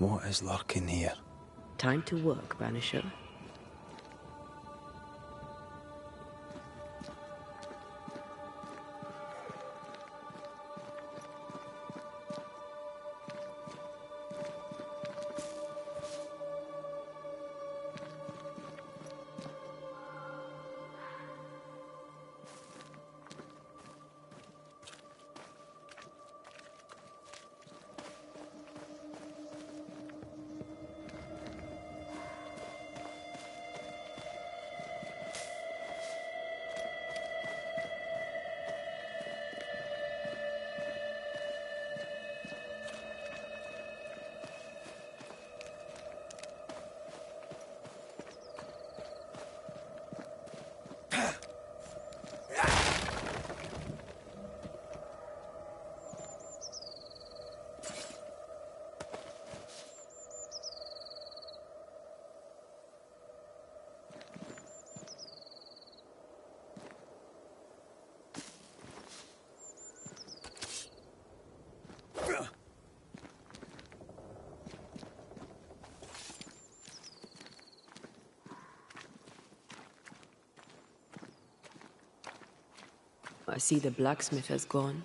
What is lurking here? Time to work, Banisher. I see the blacksmith has gone.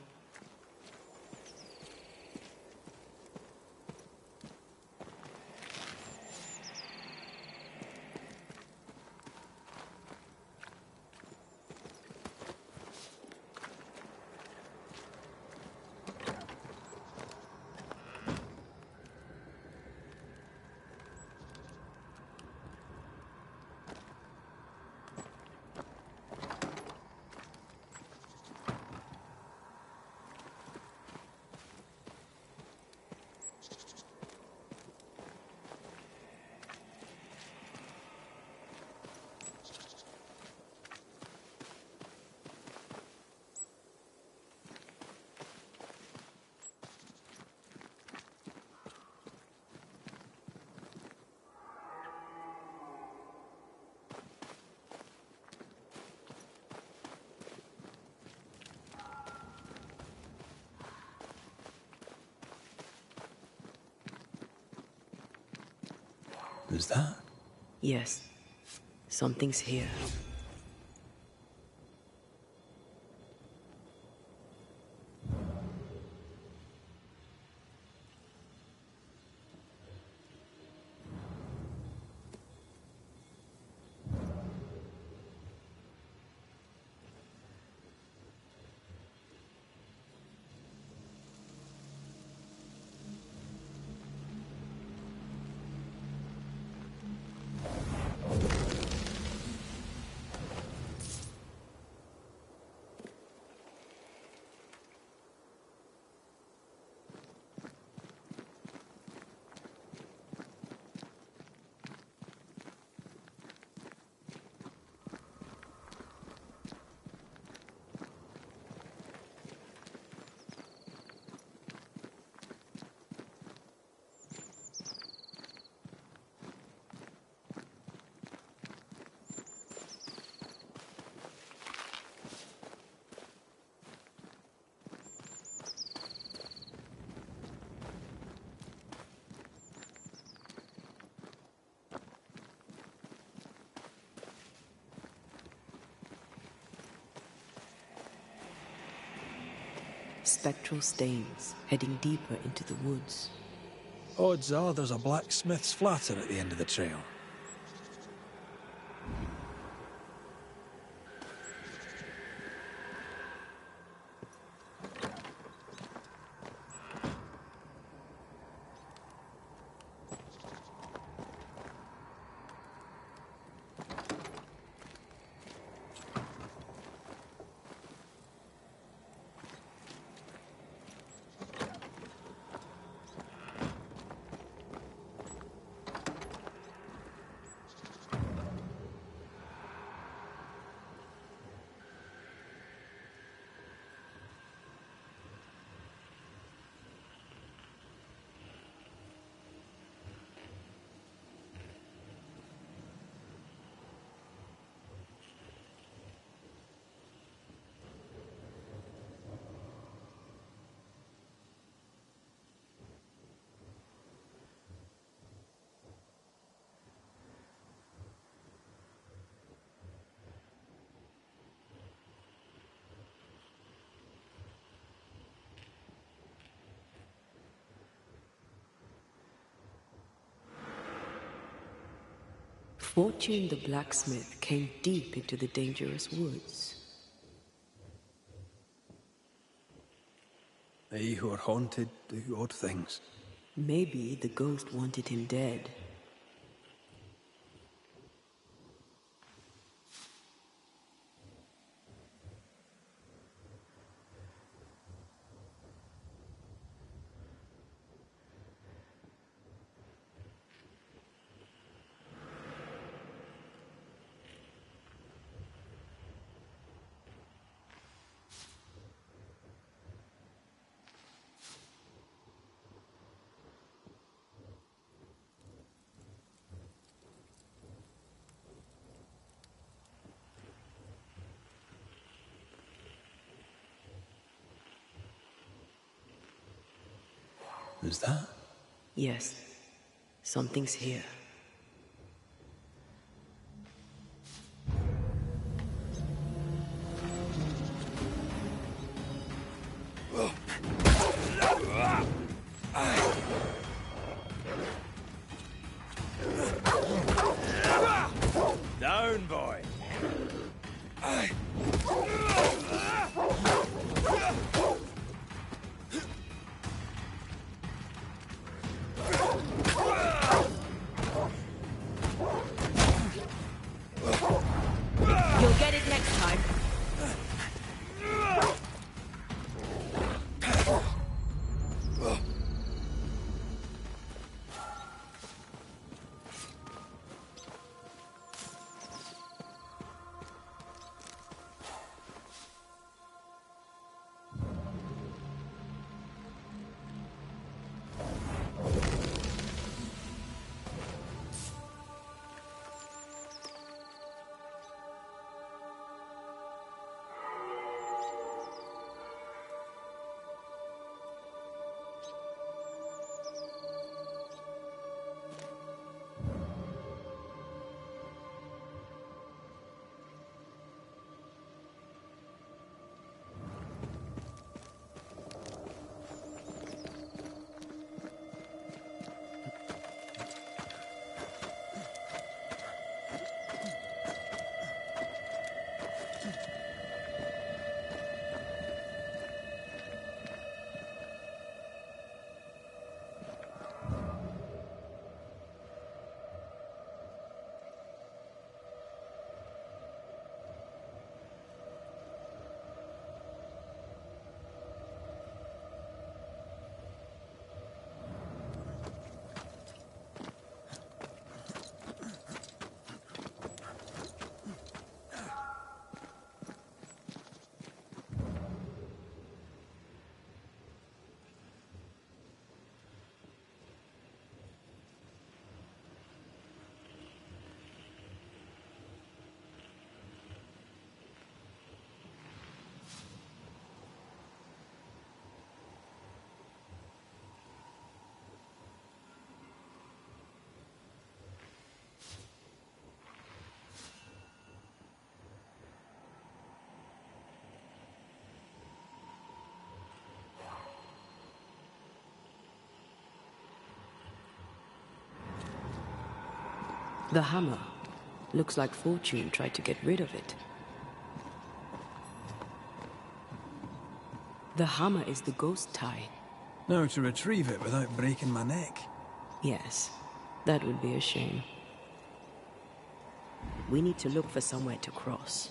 Is that? Yes. Something's here. Spectral stains heading deeper into the woods. Odds are there's a blacksmith's flatter at the end of the trail. Fortune the blacksmith came deep into the dangerous woods. They who are haunted do odd things. Maybe the ghost wanted him dead. Is that? Yes, something's here. Down, boy! You'll get it next time. The hammer. Looks like Fortune tried to get rid of it. The hammer is the ghost tie. Now to retrieve it without breaking my neck. Yes, that would be a shame. We need to look for somewhere to cross.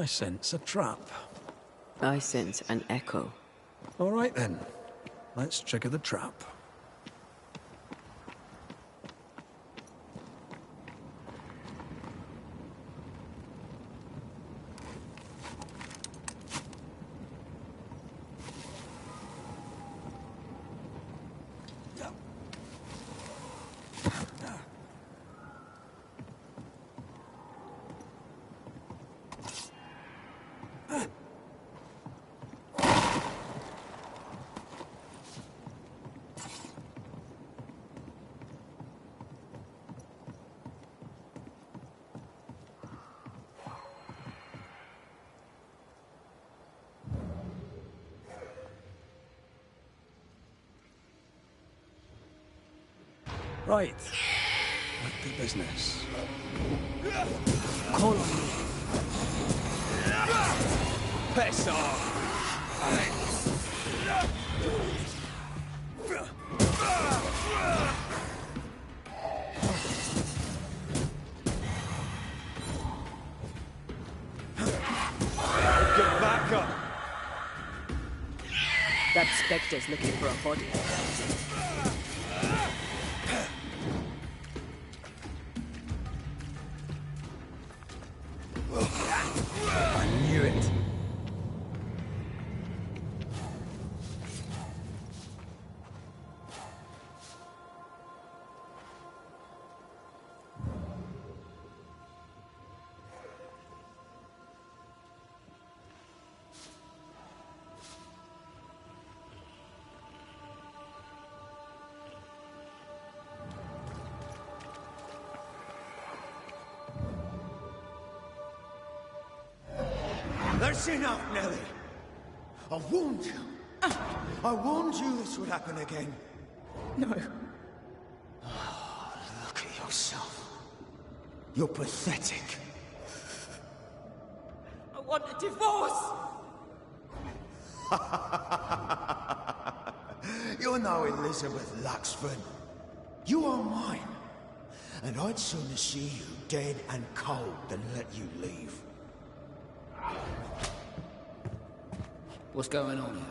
I sense a trap. I sense an echo. All right then. Let's trigger the trap. Right. Back to business. Call on me. Piss off! Get back up! That Spectre's looking for a body. I knew it. That's enough, Nelly. I warned you. I warned you this would happen again. No. Look at yourself. You're pathetic. I want a divorce! You're no Elizabeth Luxford. You are mine. And I'd sooner see you dead and cold than let you leave. What's going on here?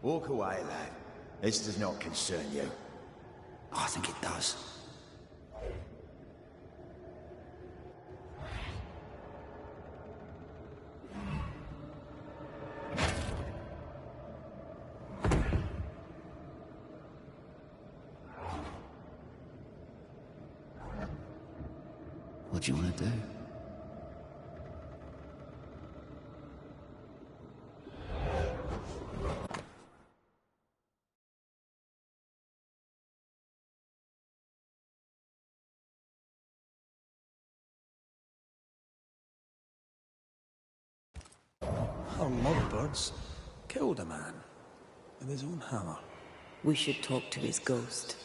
Walk away, lad. This does not concern you. I think it does. What do you want to do? Our lovebirds killed a man with his own hammer. We should talk to his ghost.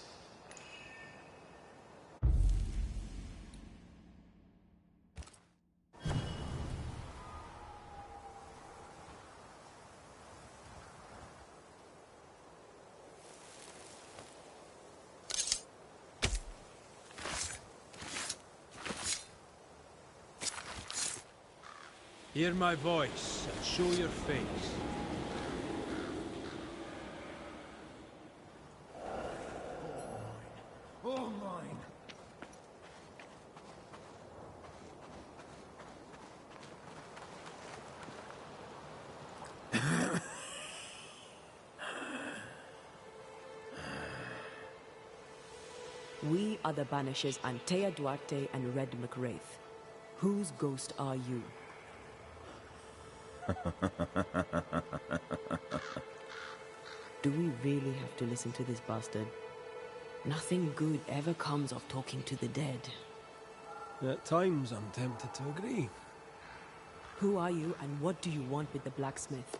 Hear my voice and show your face. All mine. We are the Banishers Antea Duarte and Red McWraith. Whose ghost are you? Do we really have to listen to this bastard? Nothing good ever comes of talking to the dead. At times, I'm tempted to agree. Who are you and what do you want with the blacksmith?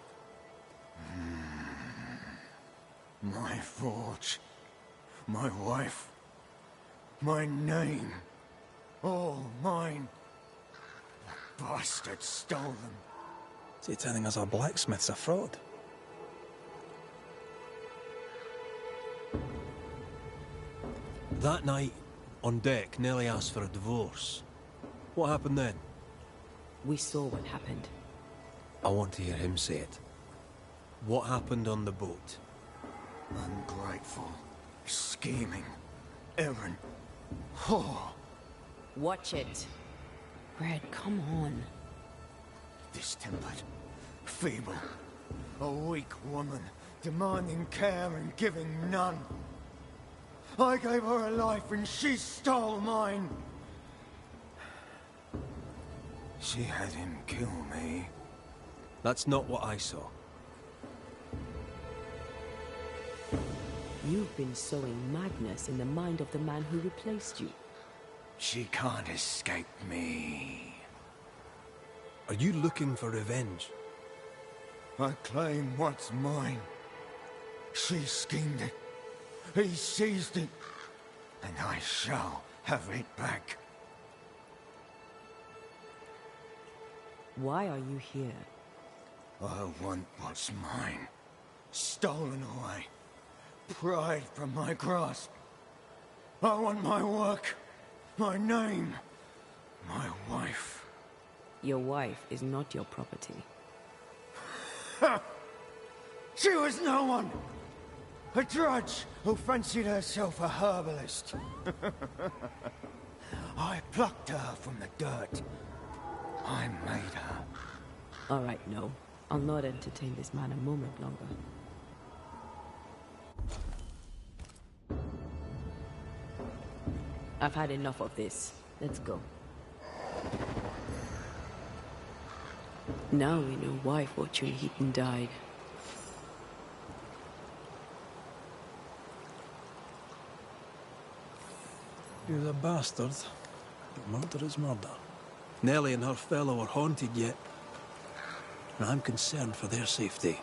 My forge. My wife. My name. All mine. The bastard stole them. Is he telling us our blacksmith's a fraud? That night, on deck, Nellie asked for a divorce. What happened then? We saw what happened. I want to hear him say it. What happened on the boat? Ungrateful, scheming, errant, whore. Watch it. Red, come on. Distempered, feeble, a weak woman, demanding care and giving none. I gave her a life and she stole mine. She had him kill me. That's not what I saw. You've been sowing madness in the mind of the man who replaced you. She can't escape me. Are you looking for revenge? I claim what's mine. She schemed it. He seized it. And I shall have it back. Why are you here? I want what's mine. Stolen away. Pried from my grasp. I want my work. My name. My wife. Your wife is not your property. She was no one! A drudge who fancied herself a herbalist. I plucked her from the dirt. I made her. All right, no. I'll not entertain this man a moment longer. I've had enough of this. Let's go. Now we know why Fortune Heaton died. He was a bastard, but murder is murder. Nellie and her fellow are haunted yet, and I'm concerned for their safety.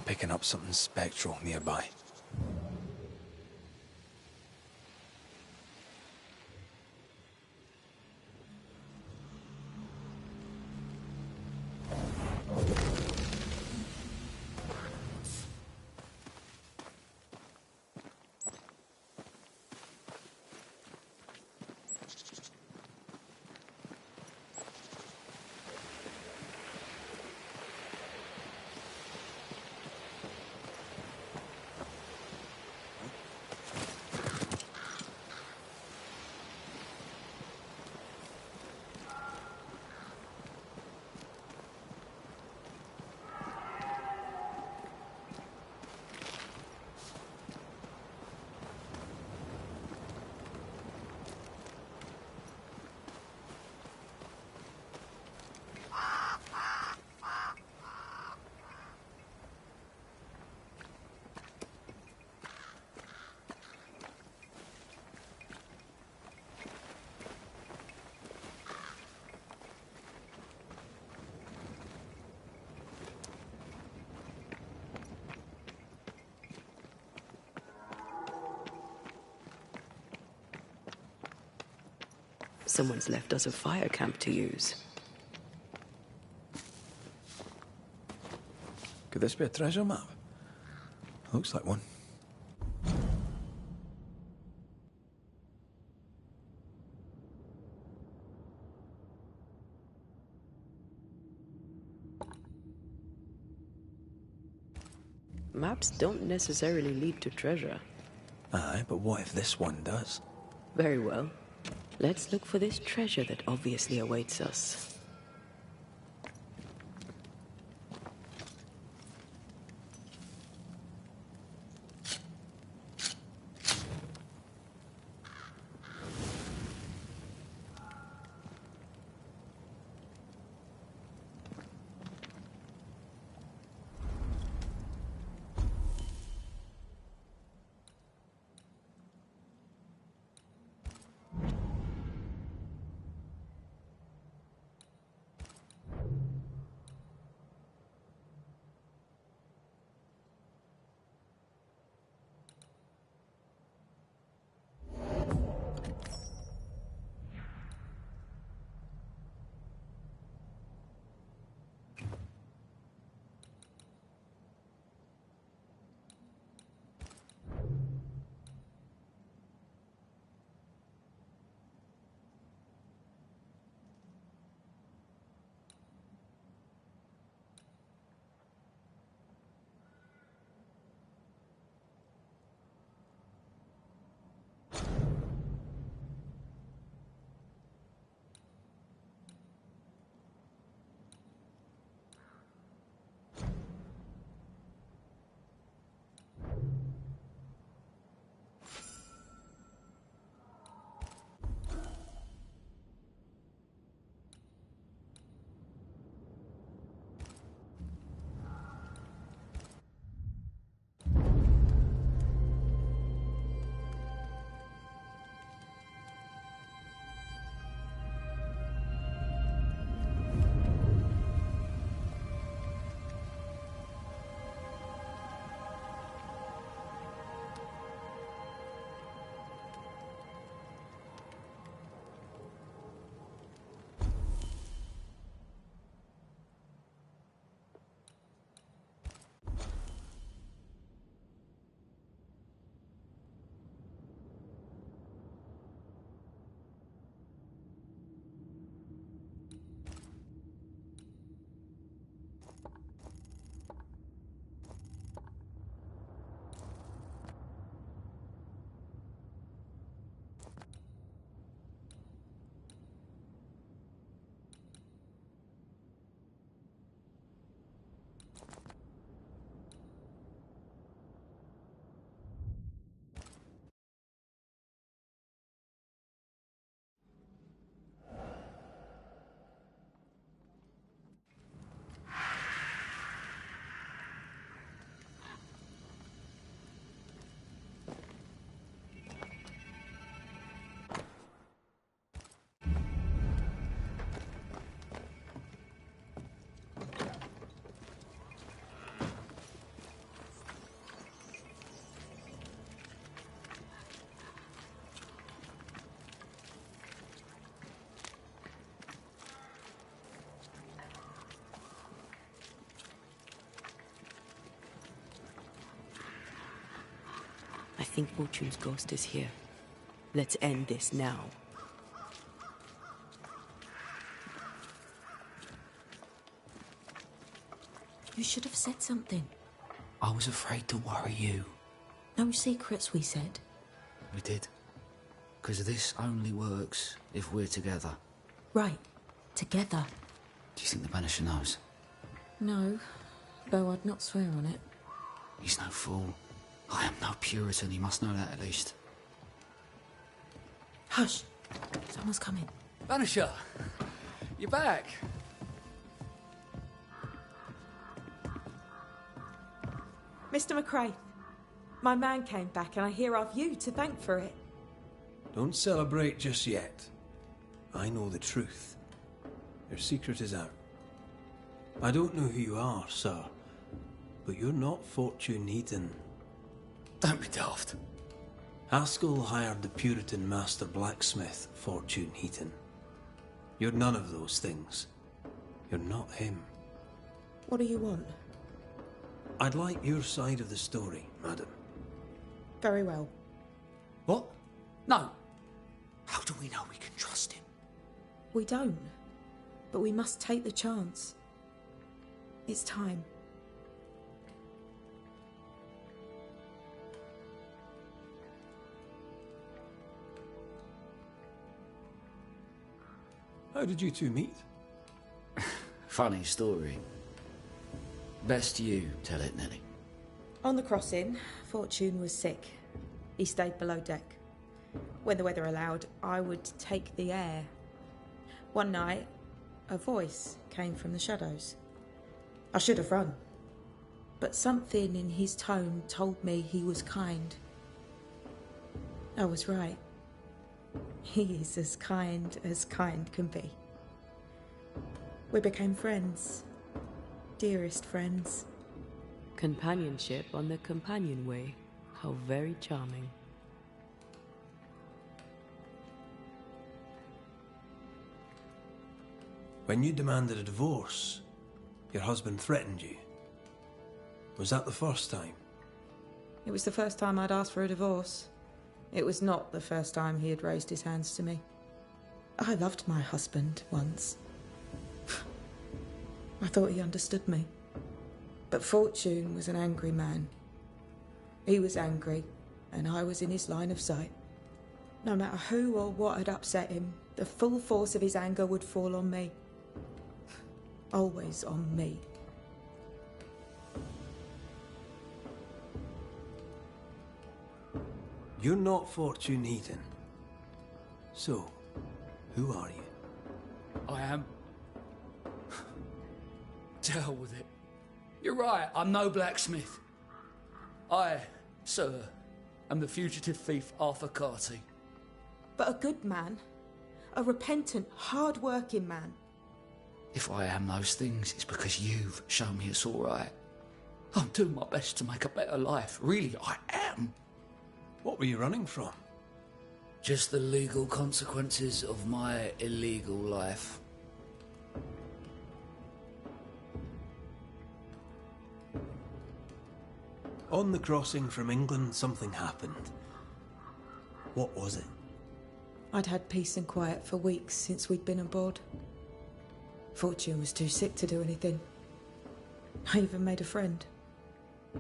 picking up something spectral nearby. Someone's left us a fire camp to use. Could this be a treasure map? Looks like one. Maps don't necessarily lead to treasure. Aye, but what if this one does? Very well. Let's look for this treasure that obviously awaits us. think Fortune's ghost is here. Let's end this now. You should have said something. I was afraid to worry you. No secrets, we said. We did. Because this only works if we're together. Right. Together. Do you think the Banisher knows? No. Though I'd not swear on it. He's no fool. I am no Puritan, he must know that at least. Hush. Someone's coming. Banisher! You're back! Mr. McCrae, my man came back and I hear I've you to thank for it. Don't celebrate just yet. I know the truth. Your secret is out. I don't know who you are, sir, but you're not Fortune Heaton. Don't be daft. Haskell hired the Puritan master blacksmith, Fortune Heaton. You're none of those things. You're not him. What do you want? I'd like your side of the story, madam. Very well. What? No. How do we know we can trust him? We don't. But we must take the chance. It's time. How did you two meet? Funny story. Best you tell it, Nelly. On the crossing, Fortune was sick. He stayed below deck. When the weather allowed, I would take the air. One night, a voice came from the shadows. I should have run, but something in his tone told me he was kind. I was right. He is as kind can be. We became friends. Dearest friends. Companionship on the companion way. How very charming. When you demanded a divorce, your husband threatened you. Was that the first time? It was the first time I'd asked for a divorce. It was not the first time he had raised his hands to me. I loved my husband once. I thought he understood me. But Fortune was an angry man. He was angry, and I was in his line of sight. No matter who or what had upset him, the full force of his anger would fall on me. Always on me. You're not Fortune Heaton. So, who are you? I am. To hell with it. You're right, I'm no blacksmith. I, sir, am the fugitive thief Arthur Carty. But a good man. A repentant, hard-working man. If I am those things, it's because you've shown me it's all right. I'm doing my best to make a better life. Really, I am. What were you running from? Just the legal consequences of my illegal life. On the crossing from England, something happened. What was it? I'd had peace and quiet for weeks since we'd been aboard. Fortune was too sick to do anything. I even made a friend.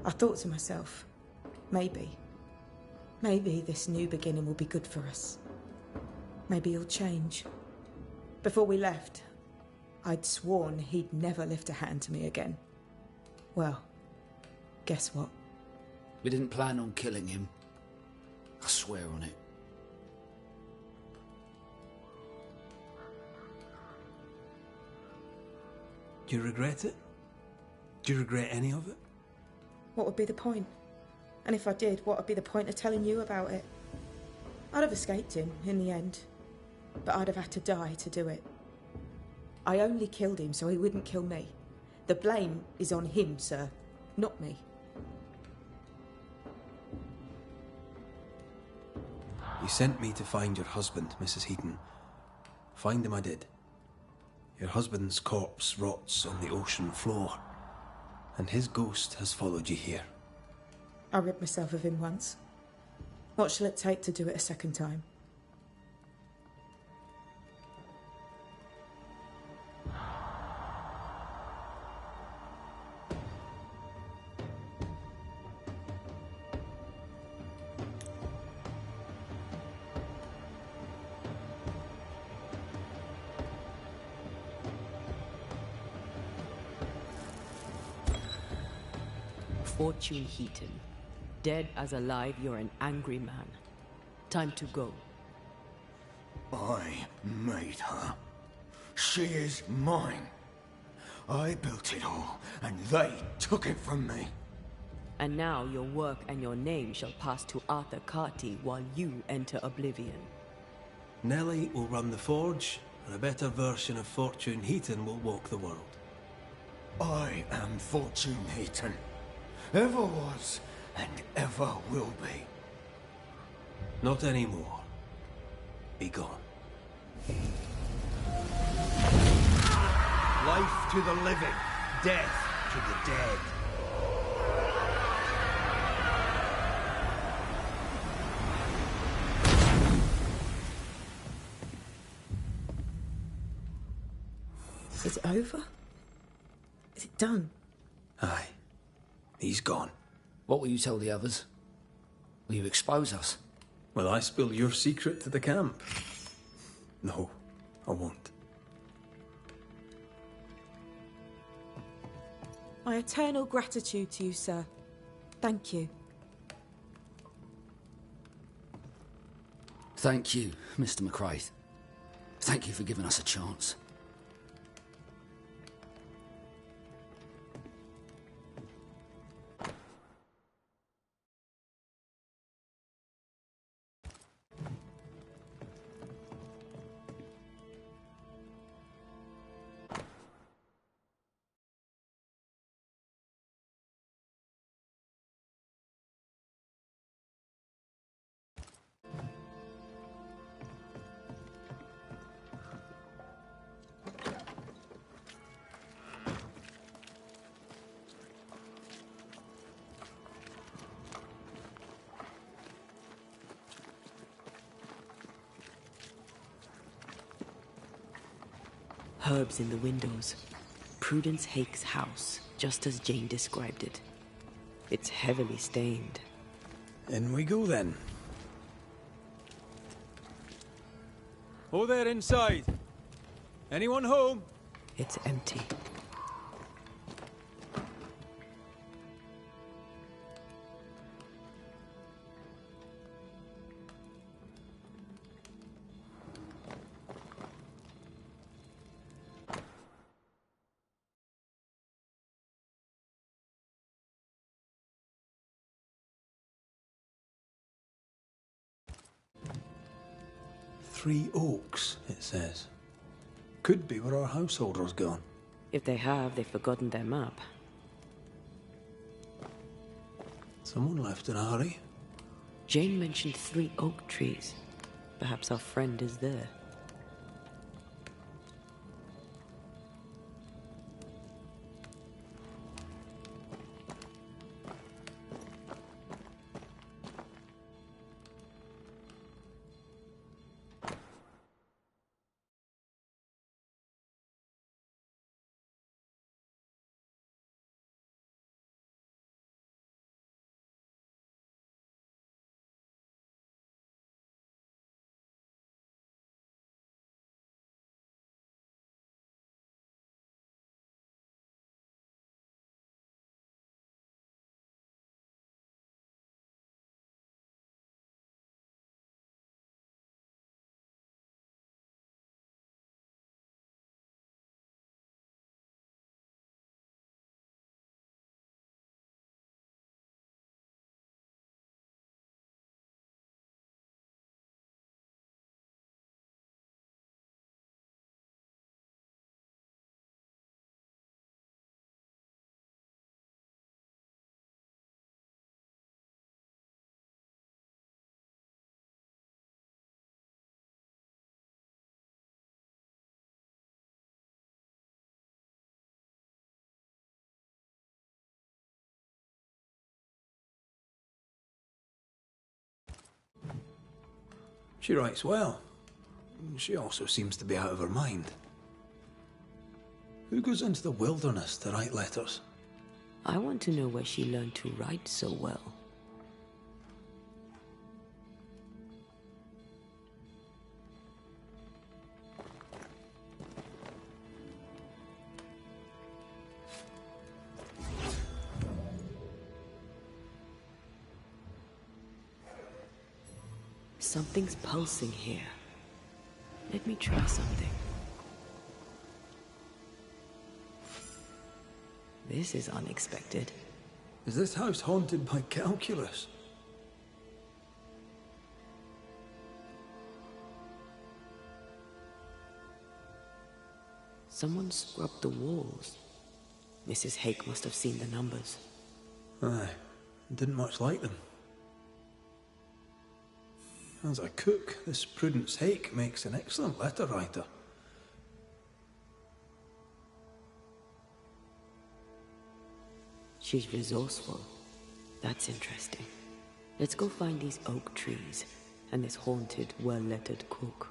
I thought to myself, maybe this new beginning will be good for us. Maybe he'll change. Before we left, I'd sworn he'd never lift a hand to me again. Well, guess what? We didn't plan on killing him. I swear on it. Do you regret it? Do you regret any of it? What would be the point? And if I did, what would be the point of telling you about it? I'd have escaped him in the end, but I'd have had to die to do it. I only killed him so he wouldn't kill me. The blame is on him, sir, not me. You sent me to find your husband, Mrs. Heaton. Find him I did. Your husband's corpse rots on the ocean floor, and his ghost has followed you here. I rid myself of him once. What shall it take to do it a second time? Fortune Heaton. Dead as alive, you're an angry man. Time to go. I made her. She is mine. I built it all, and they took it from me. And now your work and your name shall pass to Arthur Carty while you enter oblivion. Nellie will run the forge, and a better version of Fortune Heaton will walk the world. I am Fortune Heaton. Ever was, and ever will be. Not anymore. Be gone. Life to the living, death to the dead. Is it over? Is it done? Aye. He's gone. What will you tell the others? Will you expose us? Will I spill your secret to the camp? No, I won't. My eternal gratitude to you, sir. Thank you. Thank you, Mr. McCraith. Thank you for giving us a chance. Herbs in the windows. Prudence Hake's house, just as Jane described it. It's heavily stained. In we go then. Oh, there inside. Anyone home? It's empty. Three Oaks, it says. Could be where our householder's gone. If they have, they've forgotten their map. Someone left in a hurry. Jane mentioned 3 oak trees. Perhaps our friend is there. She writes well. She also seems to be out of her mind. Who goes into the wilderness to write letters? I want to know where she learned to write so well. Something's pulsing here. Let me try something. This is unexpected. Is this house haunted by calculus? Someone scrubbed the walls. Mrs. Hake must have seen the numbers. Aye, didn't much like them. As a cook, this Prudence Hake makes an excellent letter writer. She's resourceful. That's interesting. Let's go find these oak trees and this haunted, well-lettered cook.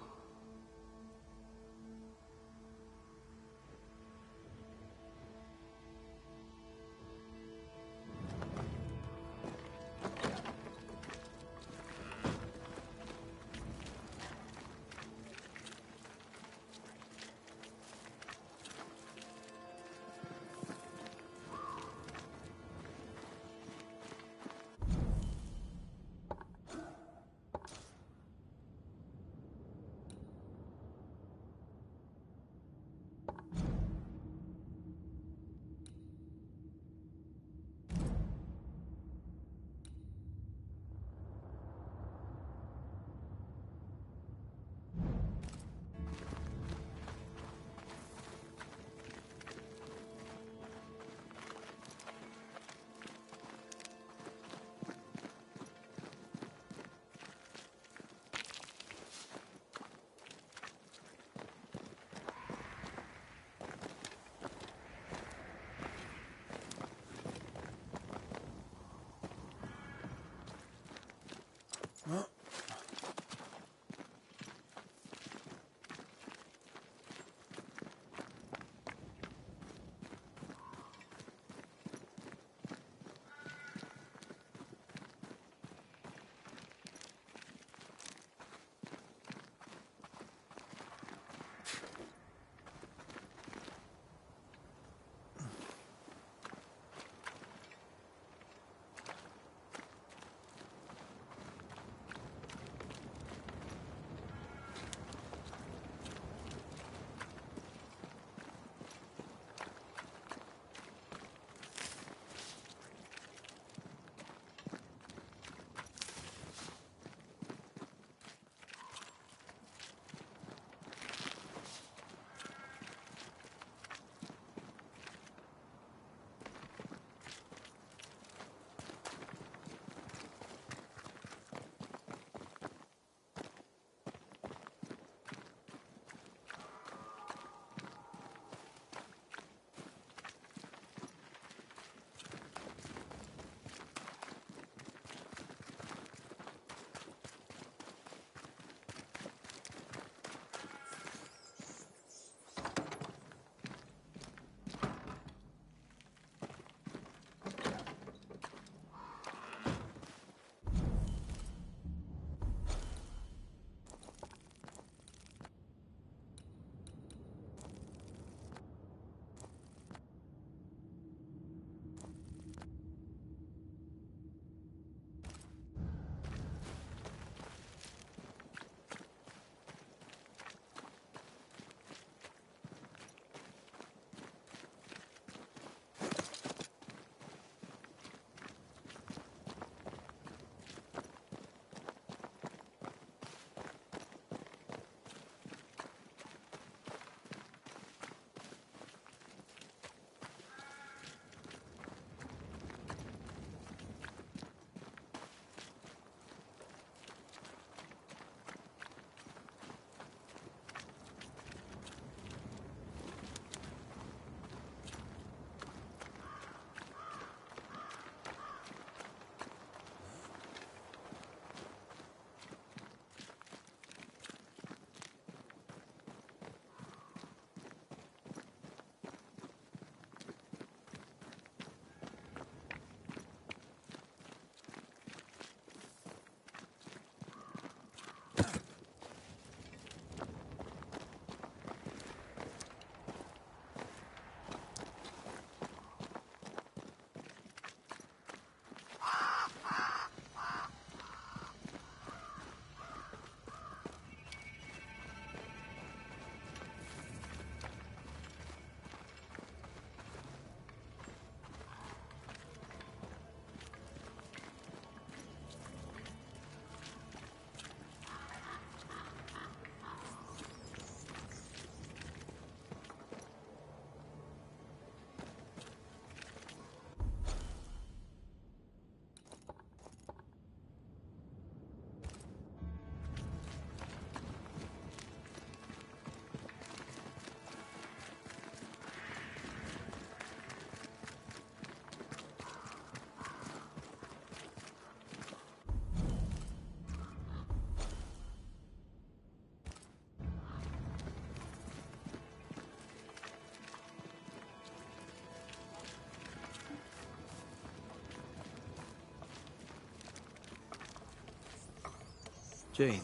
Jane.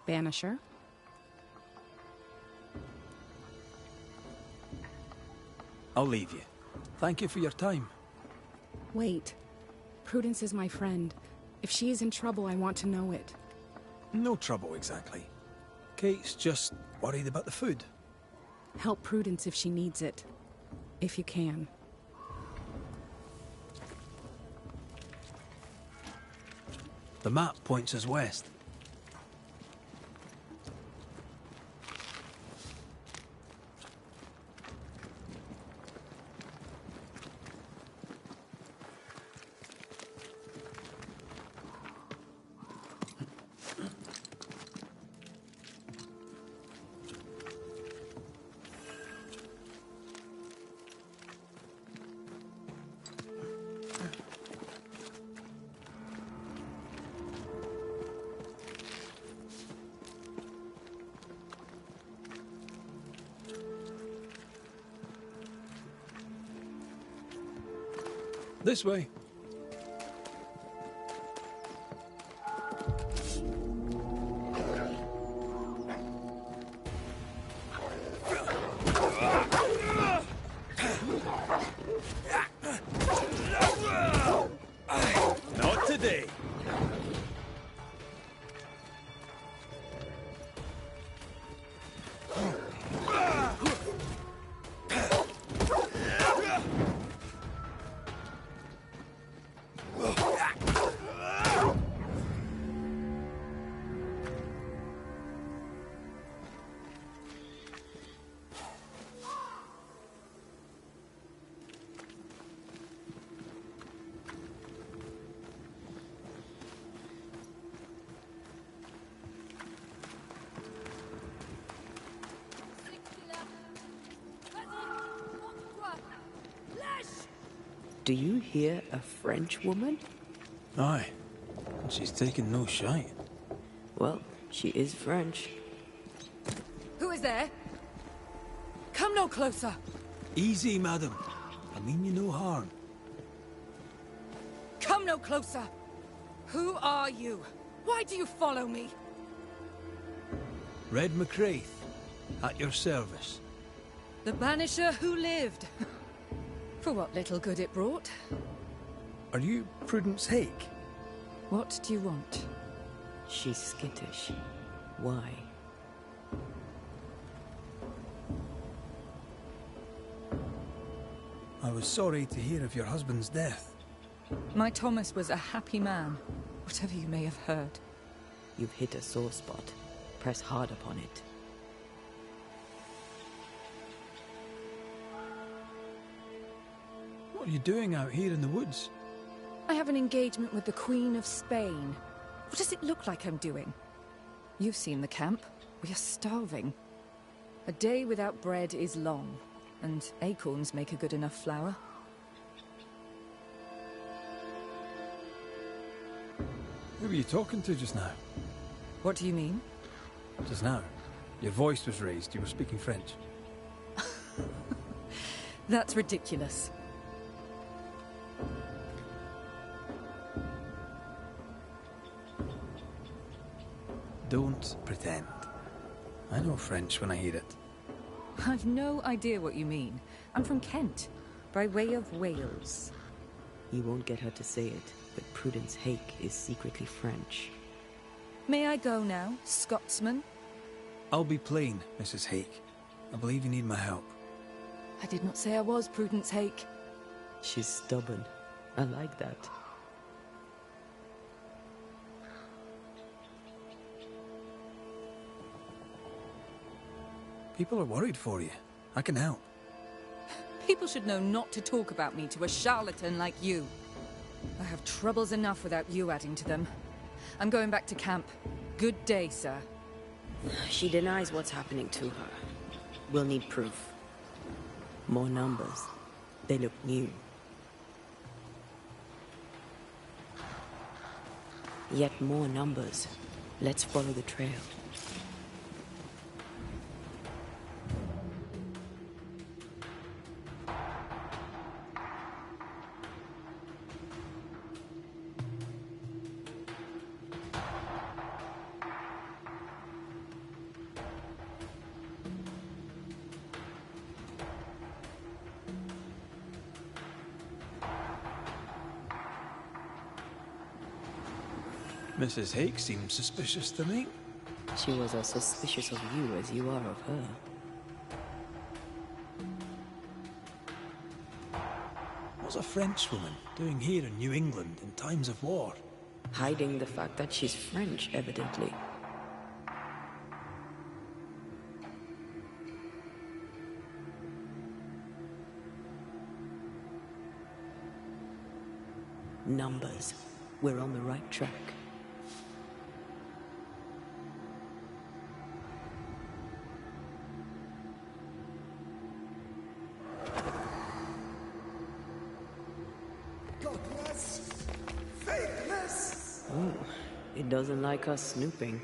Banisher? I'll leave you. Thank you for your time. Wait. Prudence is my friend. If she is in trouble, I want to know it. No trouble, exactly. Kate's just worried about the food. Help Prudence if she needs it. If you can. The map points us west. This way. Not today. Do you hear a French woman? Aye. And she's taking no shite. Well, she is French. Who is there? Come no closer! Easy, madam. I mean you no harm. Come no closer! Who are you? Why do you follow me? Red McCraith, at your service. The Banisher who lived. For what little good it brought. Are you Prudence Hake? What do you want? She's skittish. Why? I was sorry to hear of your husband's death. My Thomas was a happy man, whatever you may have heard. You've hit a sore spot. Press hard upon it. What are you doing out here in the woods? I have an engagement with the Queen of Spain. What does it look like I'm doing? You've seen the camp. We are starving. A day without bread is long, and acorns make a good enough flour. Who were you talking to just now? What do you mean? Just now. Your voice was raised. You were speaking French. That's ridiculous. Don't pretend. I know French when I hear it. I've no idea what you mean. I'm from Kent, by way of Wales. You won't get her to say it, but Prudence Hake is secretly French. May I go now, Scotsman? I'll be plain, Mrs. Hake. I believe you need my help. I did not say I was Prudence Hake. She's stubborn. I like that. People are worried for you. I can help. People should know not to talk about me to a charlatan like you. I have troubles enough without you adding to them. I'm going back to camp. Good day, sir. She denies what's happening to her. We'll need proof. More numbers. They look new. Yet more numbers. Let's follow the trail. Mrs. Hake seems suspicious to me. She was as suspicious of you as you are of her. What's a Frenchwoman doing here in New England in times of war? Hiding the fact that she's French, evidently. Numbers. We're on the right track. Godless! Faithless! Oh, it doesn't like us snooping.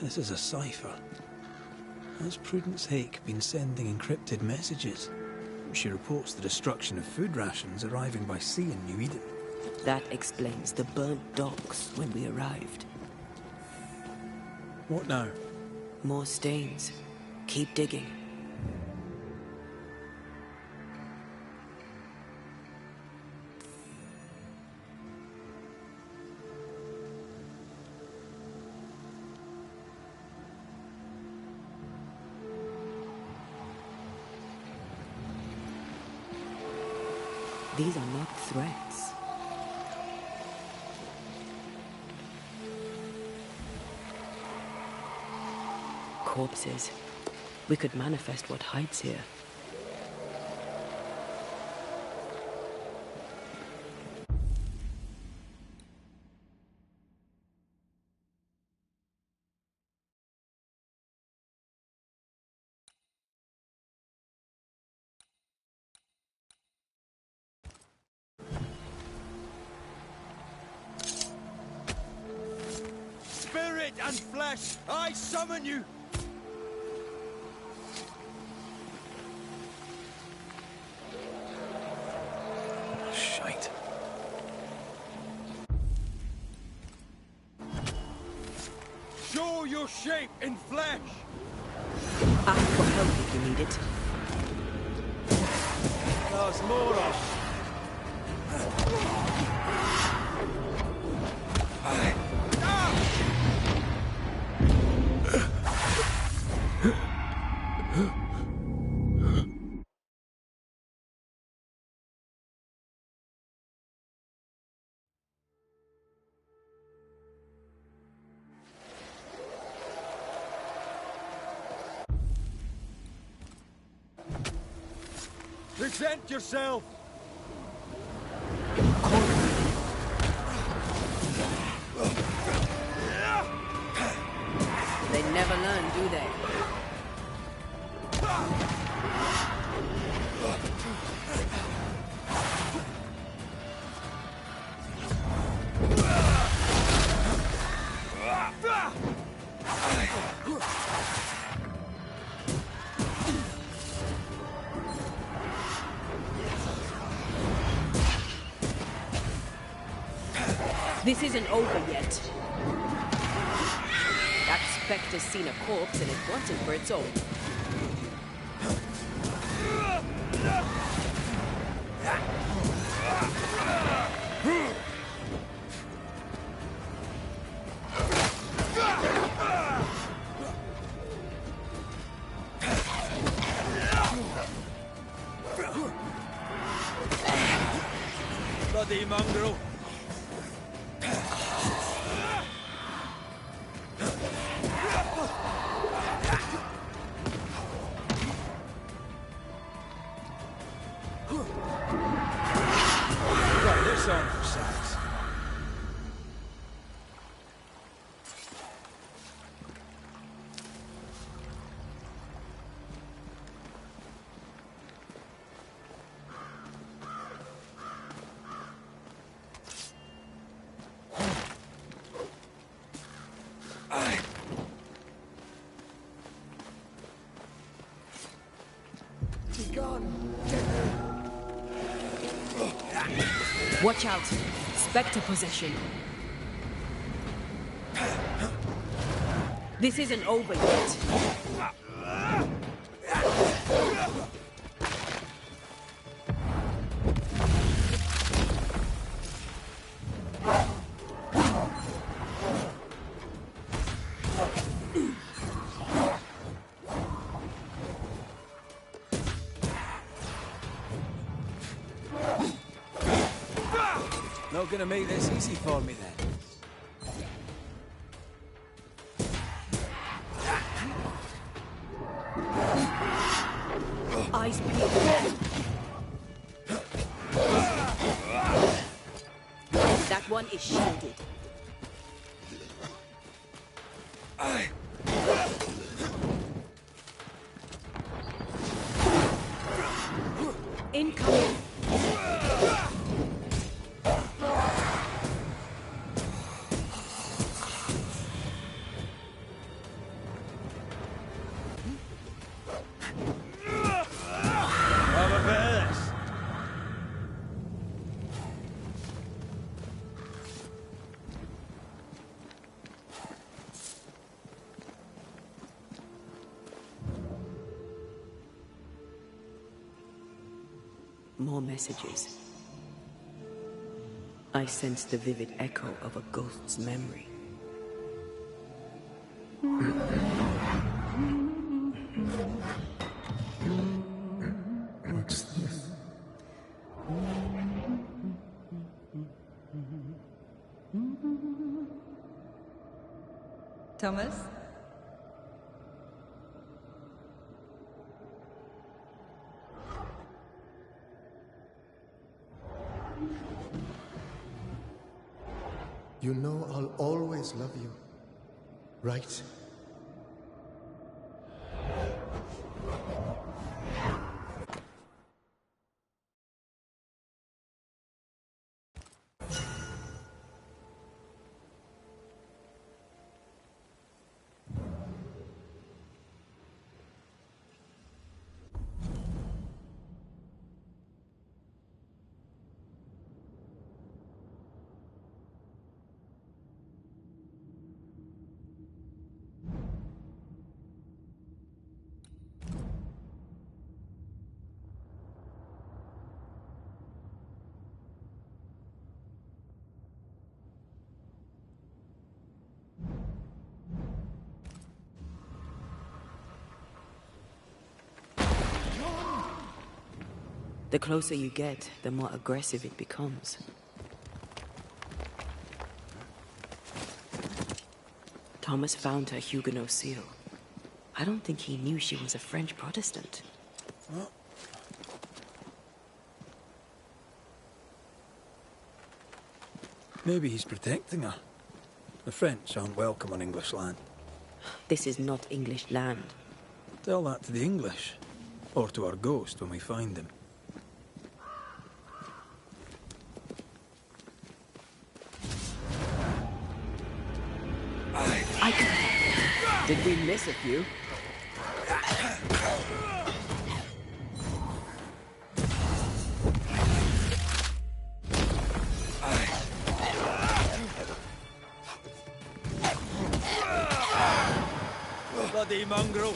This is a cipher. Has Prudence Hake been sending encrypted messages? She reports the destruction of food rations arriving by sea in New Eden. That explains the burnt docks when we arrived. What now? More stains. Keep digging. These are not threats. Corpses. We could manifest what hides here. Spirit and flesh, I summon you! Shite. Show your shape in flesh! Ask for help if you need it. There's more of Present yourself! This isn't over yet. That specter's seen a corpse and it wants it for its own. Bloody mongrel! Right, this on for size. Watch out! Spectre possession. This isn't over yet. Not gonna make this easy for me then. Eyes peeled. That one is shielded. Incoming. Have a bit of this. More messages. I sense the vivid echo of a ghost's memory. What's this? Thomas? You know I'll always love you, right? The closer you get, the more aggressive it becomes. Thomas found her Huguenot seal. I don't think he knew she was a French Protestant. Maybe he's protecting her. The French aren't welcome on English land. This is not English land. Tell that to the English. Or to our ghost when we find him. Did we miss a few? bloody mongrel!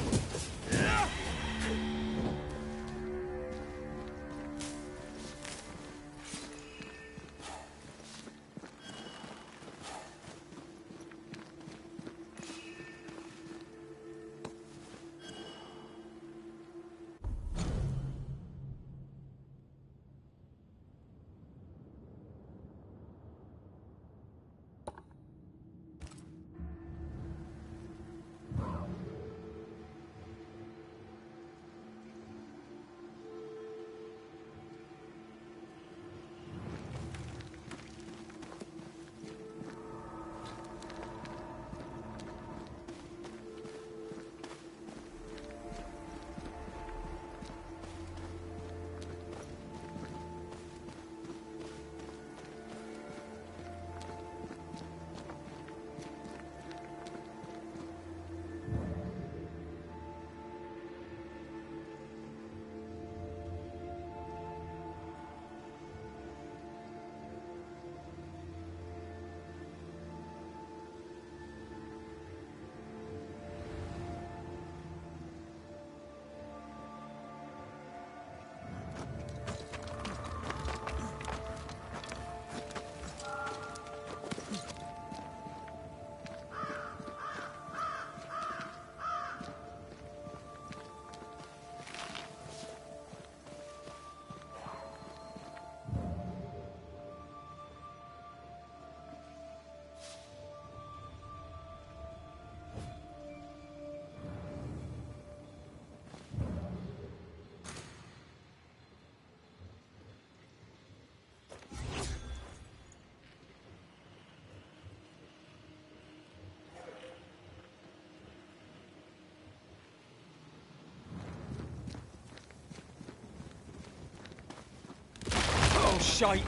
Oh, shite!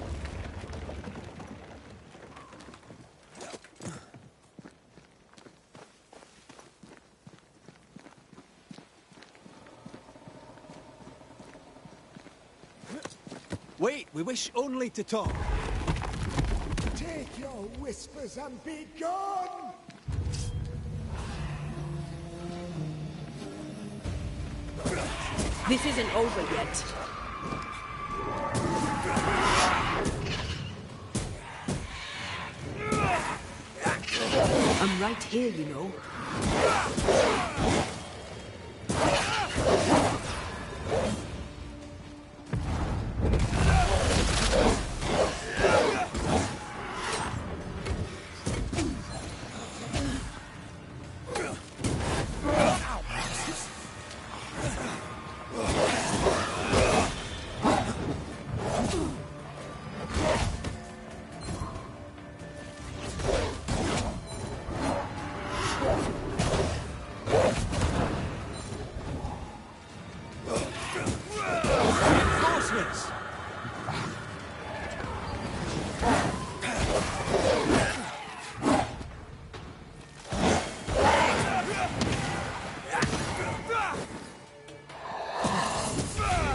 Wait, we wish only to talk. Take your whispers and be gone! This isn't over yet. I'm right here, you know.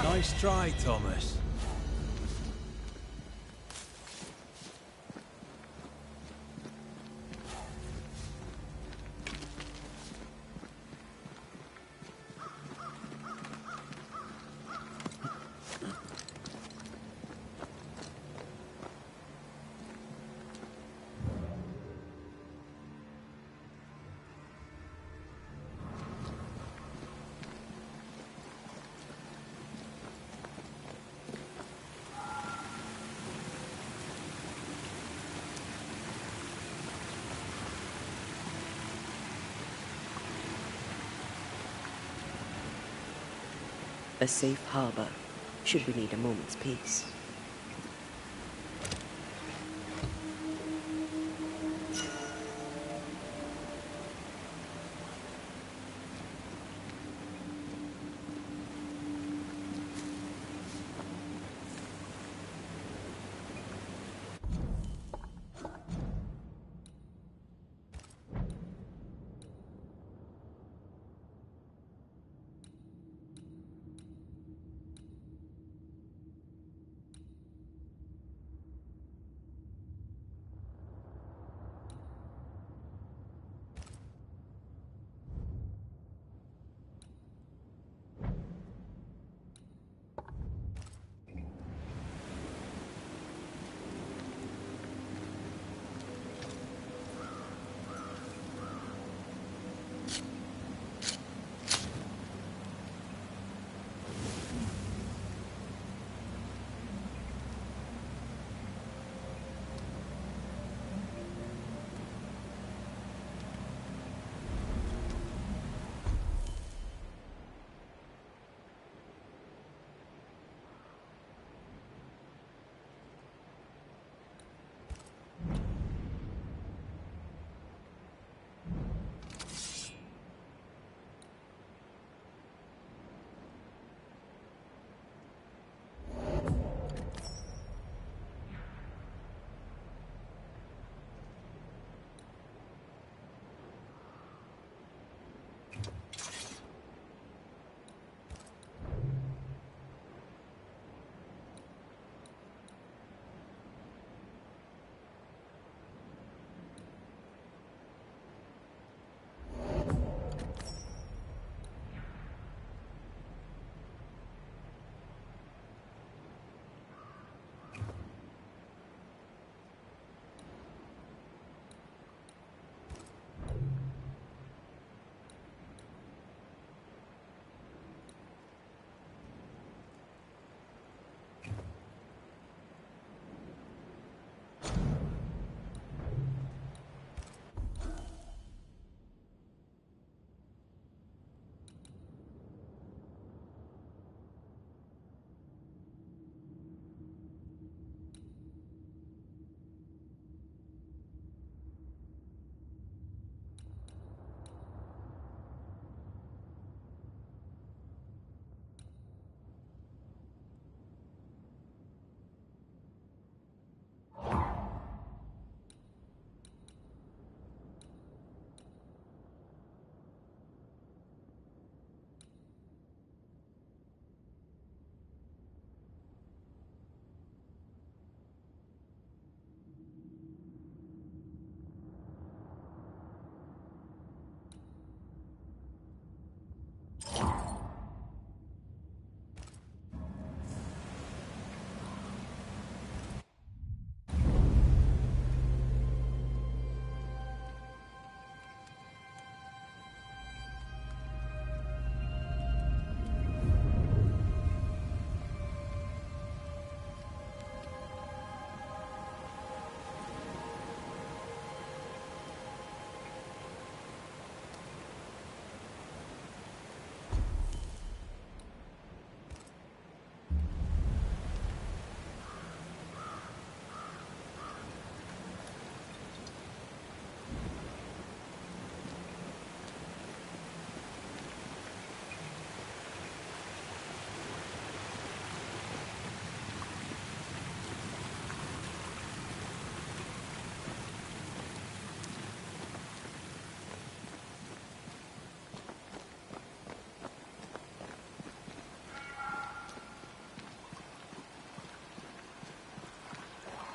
Nice try, Thomas. A safe harbor, should we need a moment's peace.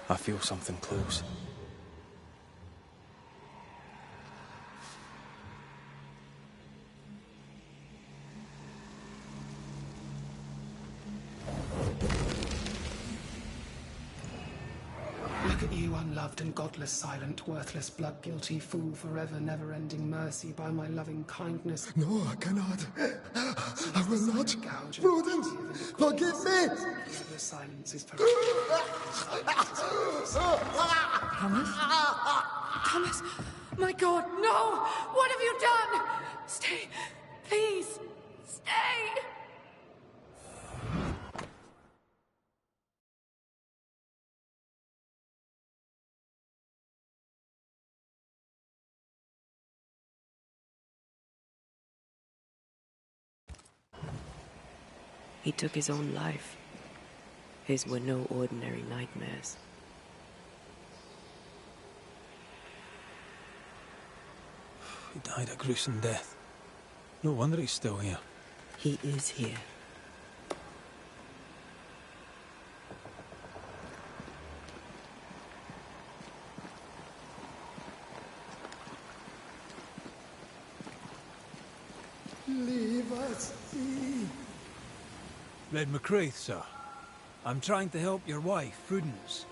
I feel something close. Look at you, unloved and godless, silent, worthless, blood-guilty fool, forever never-ending mercy by my loving kindness. No, I cannot. I will not. Prudence, forgive me! The silence is Thomas? Thomas! My God, no! What have you done? Stay! Please! Stay! He took his own life. His were no ordinary nightmares. He died a gruesome death. No wonder he's still here. He is here. Leave us be. Red McCraith, sir. I'm trying to help your wife, Prudence.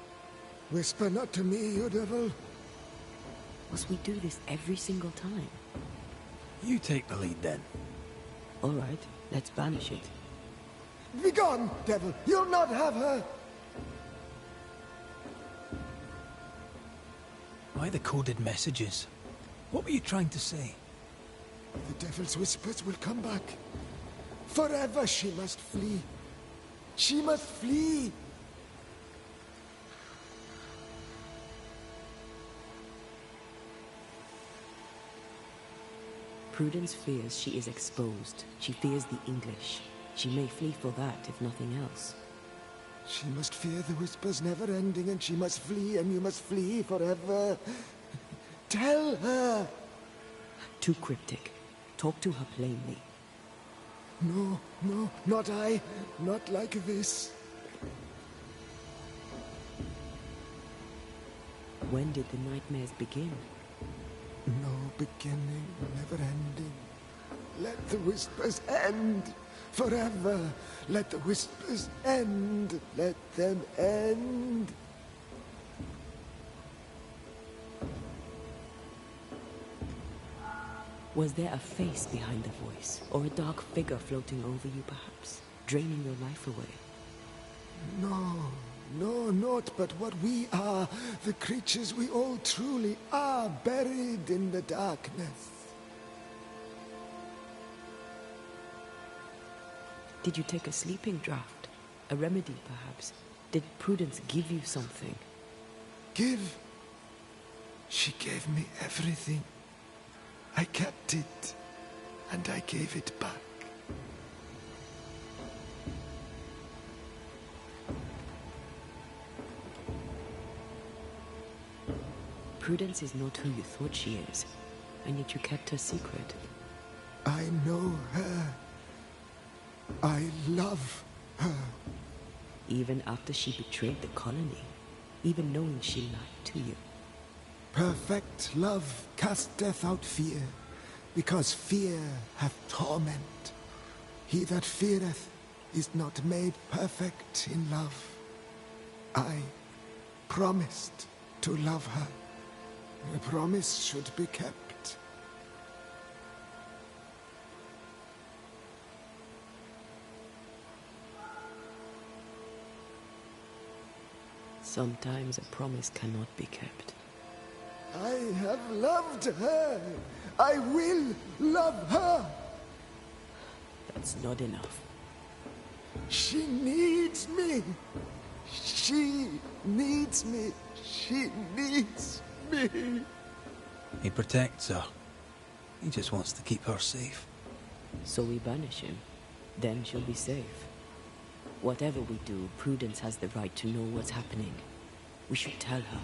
Whisper not to me, you devil. Must we do this every single time? You take the lead, then. All right, let's banish it. Begone, devil! You'll not have her! Why the coded messages? What were you trying to say? The devil's whispers will come back. Forever she must flee. She must flee! Prudence fears she is exposed. She fears the English. She may flee for that, if nothing else. She must fear the whispers never ending, and she must flee, and you must flee forever. Tell her! Too cryptic. Talk to her plainly. No, no, not I. Not like this. When did the nightmares begin? No beginning, never ending. Let the whispers end. Forever. Let the whispers end. Let them end. Was there a face behind the voice? Or a dark figure floating over you, perhaps? Draining your life away? No, no, not but what we are. The creatures we all truly are, buried in the darkness. Did you take a sleeping draught? A remedy, perhaps? Did Prudence give you something? Give? She gave me everything. I kept it, and I gave it back. Prudence is not who you thought she is, and yet you kept her secret. I know her. I love her. Even after she betrayed the colony, even knowing she lied to you. Perfect love casteth out fear, because fear hath torment. He that feareth is not made perfect in love. I promised to love her. The promise should be kept. Sometimes a promise cannot be kept. I have loved her. I will love her. That's not enough. She needs me. She needs me. She needs me. He protects her. He just wants to keep her safe. So we banish him. Then she'll be safe. Whatever we do, Prudence has the right to know what's happening. We should tell her.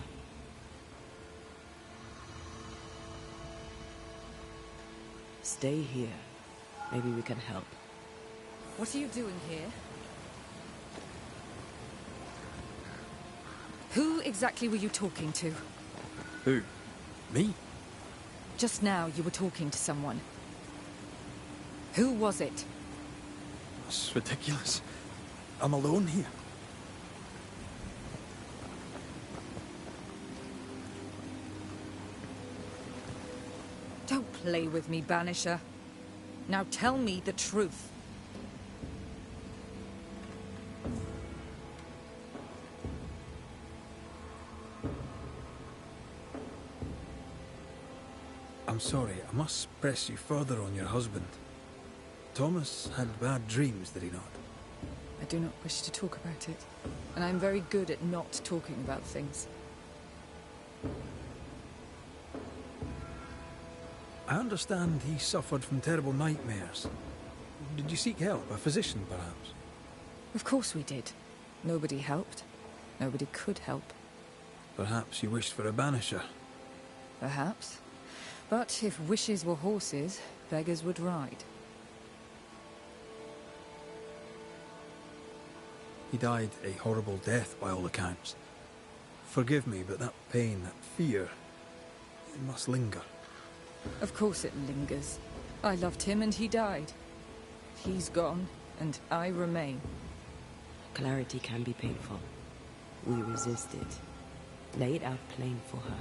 Stay here. Maybe we can help. What are you doing here? Who exactly were you talking to? Who? Me? Just now you were talking to someone. Who was it? It's ridiculous. I'm alone here. Don't play with me, Banisher. Now tell me the truth. I'm sorry, I must press you further on your husband. Thomas had bad dreams, did he not? I do not wish to talk about it, and I'm very good at not talking about things. I understand he suffered from terrible nightmares. Did you seek help? A physician, perhaps? Of course we did. Nobody helped. Nobody could help. Perhaps you wished for a banisher. Perhaps. But if wishes were horses, beggars would ride. He died a horrible death by all accounts. Forgive me, but that pain, that fear, it must linger. Of course it lingers. I loved him and he died. He's gone, and I remain. Clarity can be painful. We resisted. Lay it out plain for her.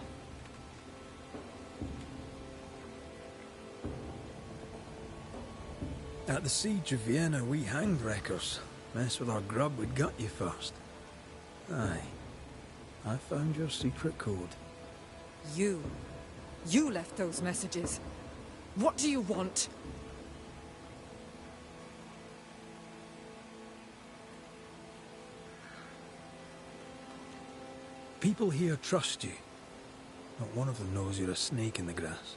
At the siege of Vienna, we hanged wreckers. Mess with our grub, we'd gut you first. Aye. I found your secret code. You left those messages. What do you want? People here trust you. Not one of them knows you're a snake in the grass.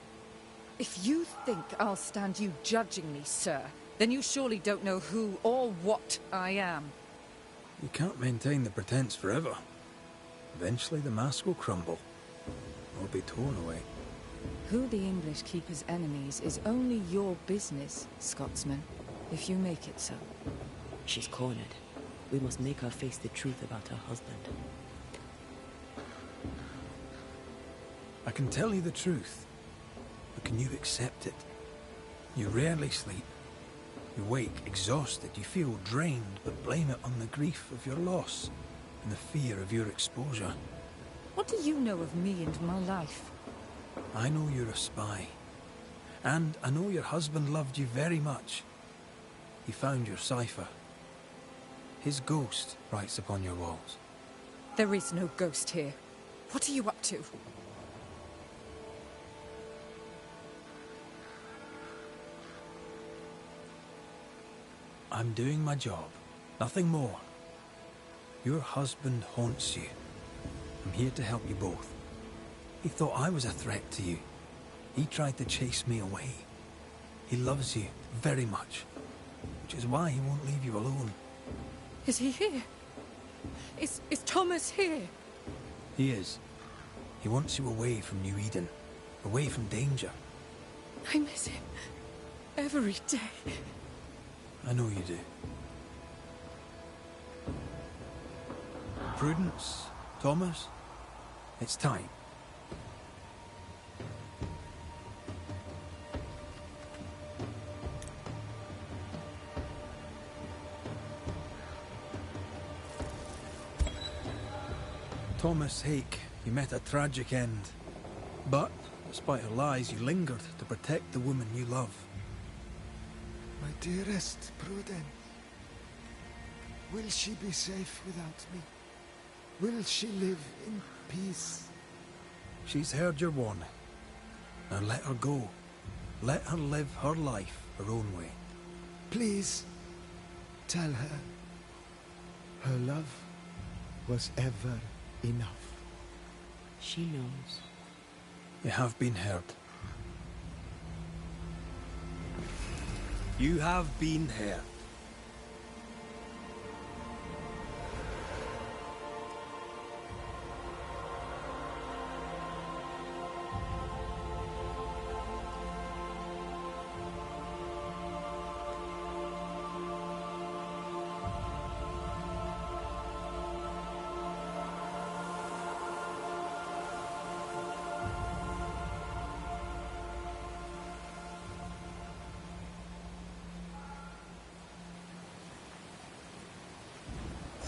If you think I'll stand you judging me, sir, then you surely don't know who or what I am. You can't maintain the pretense forever. Eventually the mask will crumble. Or be torn away. Who the English keep as enemies is only your business, Scotsman, if you make it so. She's cornered. We must make her face the truth about her husband. I can tell you the truth, but can you accept it? You rarely sleep. You wake exhausted, you feel drained, but blame it on the grief of your loss and the fear of your exposure. What do you know of me and my life? I know you're a spy. And I know your husband loved you very much. He found your cipher. His ghost writes upon your walls. There is no ghost here. What are you up to? I'm doing my job. Nothing more. Your husband haunts you. I'm here to help you both. He thought I was a threat to you. He tried to chase me away. He loves you very much, which is why he won't leave you alone. Is he here? Is Thomas here? He is. He wants you away from New Eden, away from danger. I miss him every day. I know you do. Prudence, Thomas, it's time. Thomas Hake, you met a tragic end. But, despite her lies, you lingered to protect the woman you love. My dearest Prudence, will she be safe without me? Will she live in peace? She's heard your warning. Now let her go. Let her live her life her own way. Please, tell her. Her love was ever enough. She knows. You have been heard. You have been heard.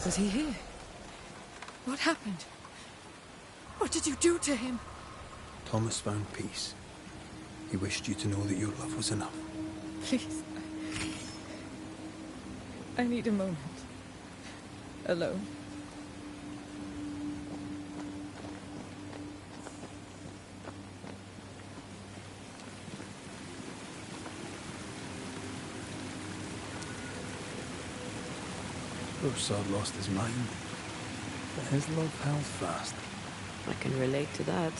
Was he here? What happened? What did you do to him? Thomas found peace. He wished you to know that your love was enough. Please. I need a moment. Alone. Poor sod lost his mind, but his love held fast. I can relate to that.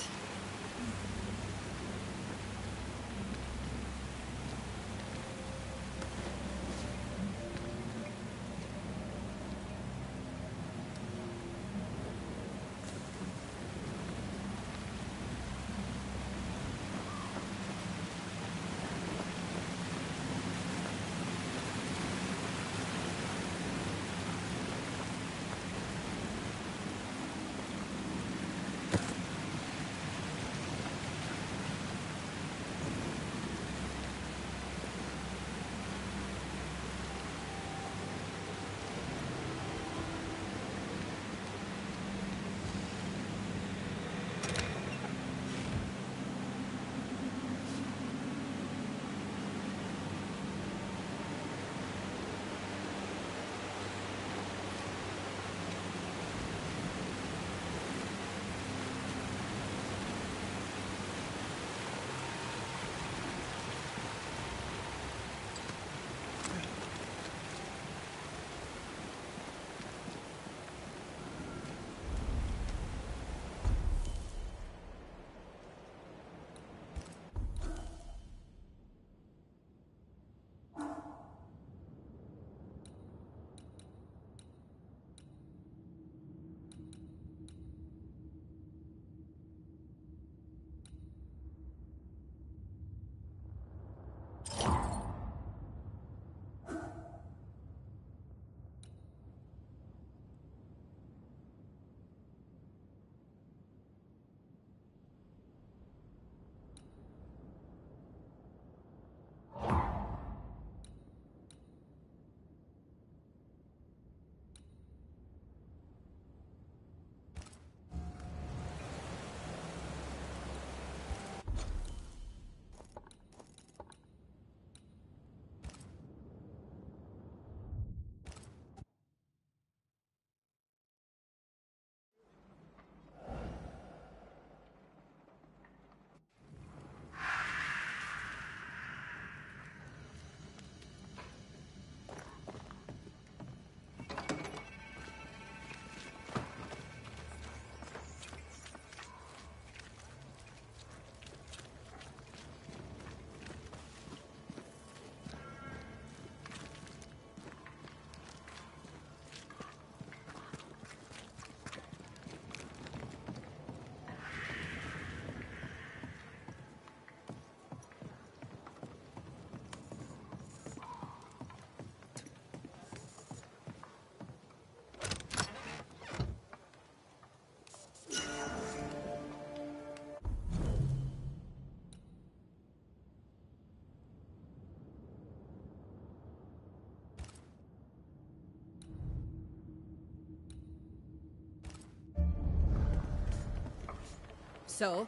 So?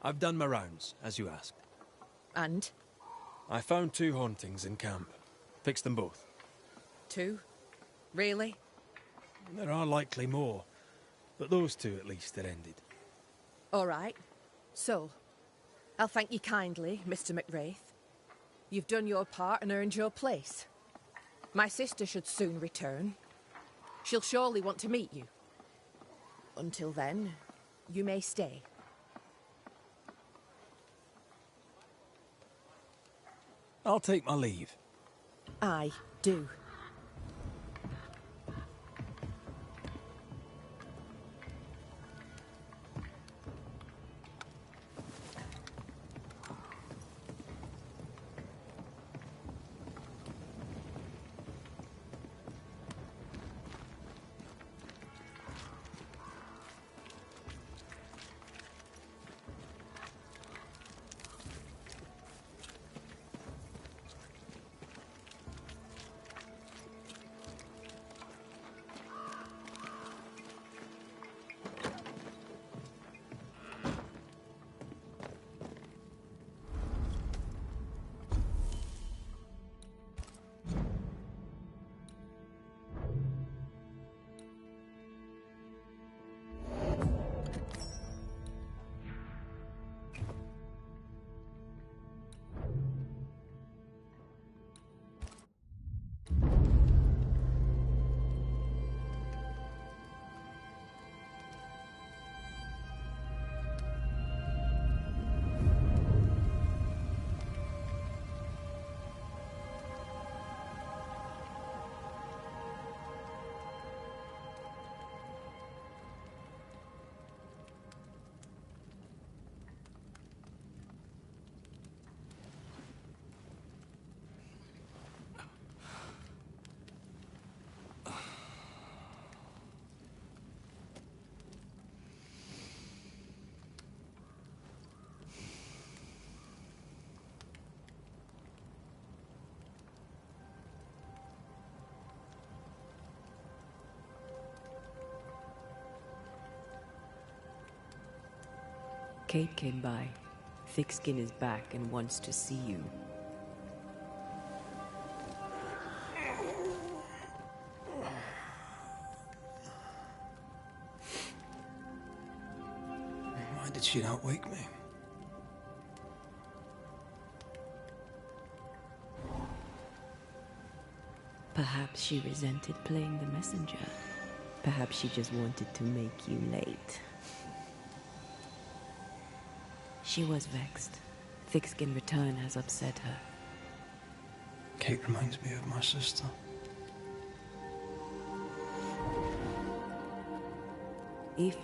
I've done my rounds, as you asked. And? I found 2 hauntings in camp. Fixed them both. 2? Really? There are likely more, but those 2 at least are ended. All right. So, I'll thank you kindly, Mr. McWraith. You've done your part and earned your place. My sister should soon return. She'll surely want to meet you. Until then, you may stay. I'll take my leave. I do. Kate came by. Thickskin is back and wants to see you. Why did she not wake me? Perhaps she resented playing the messenger. Perhaps she just wanted to make you late. She was vexed. Thickskin return has upset her. Kate reminds me of my sister. Aoife.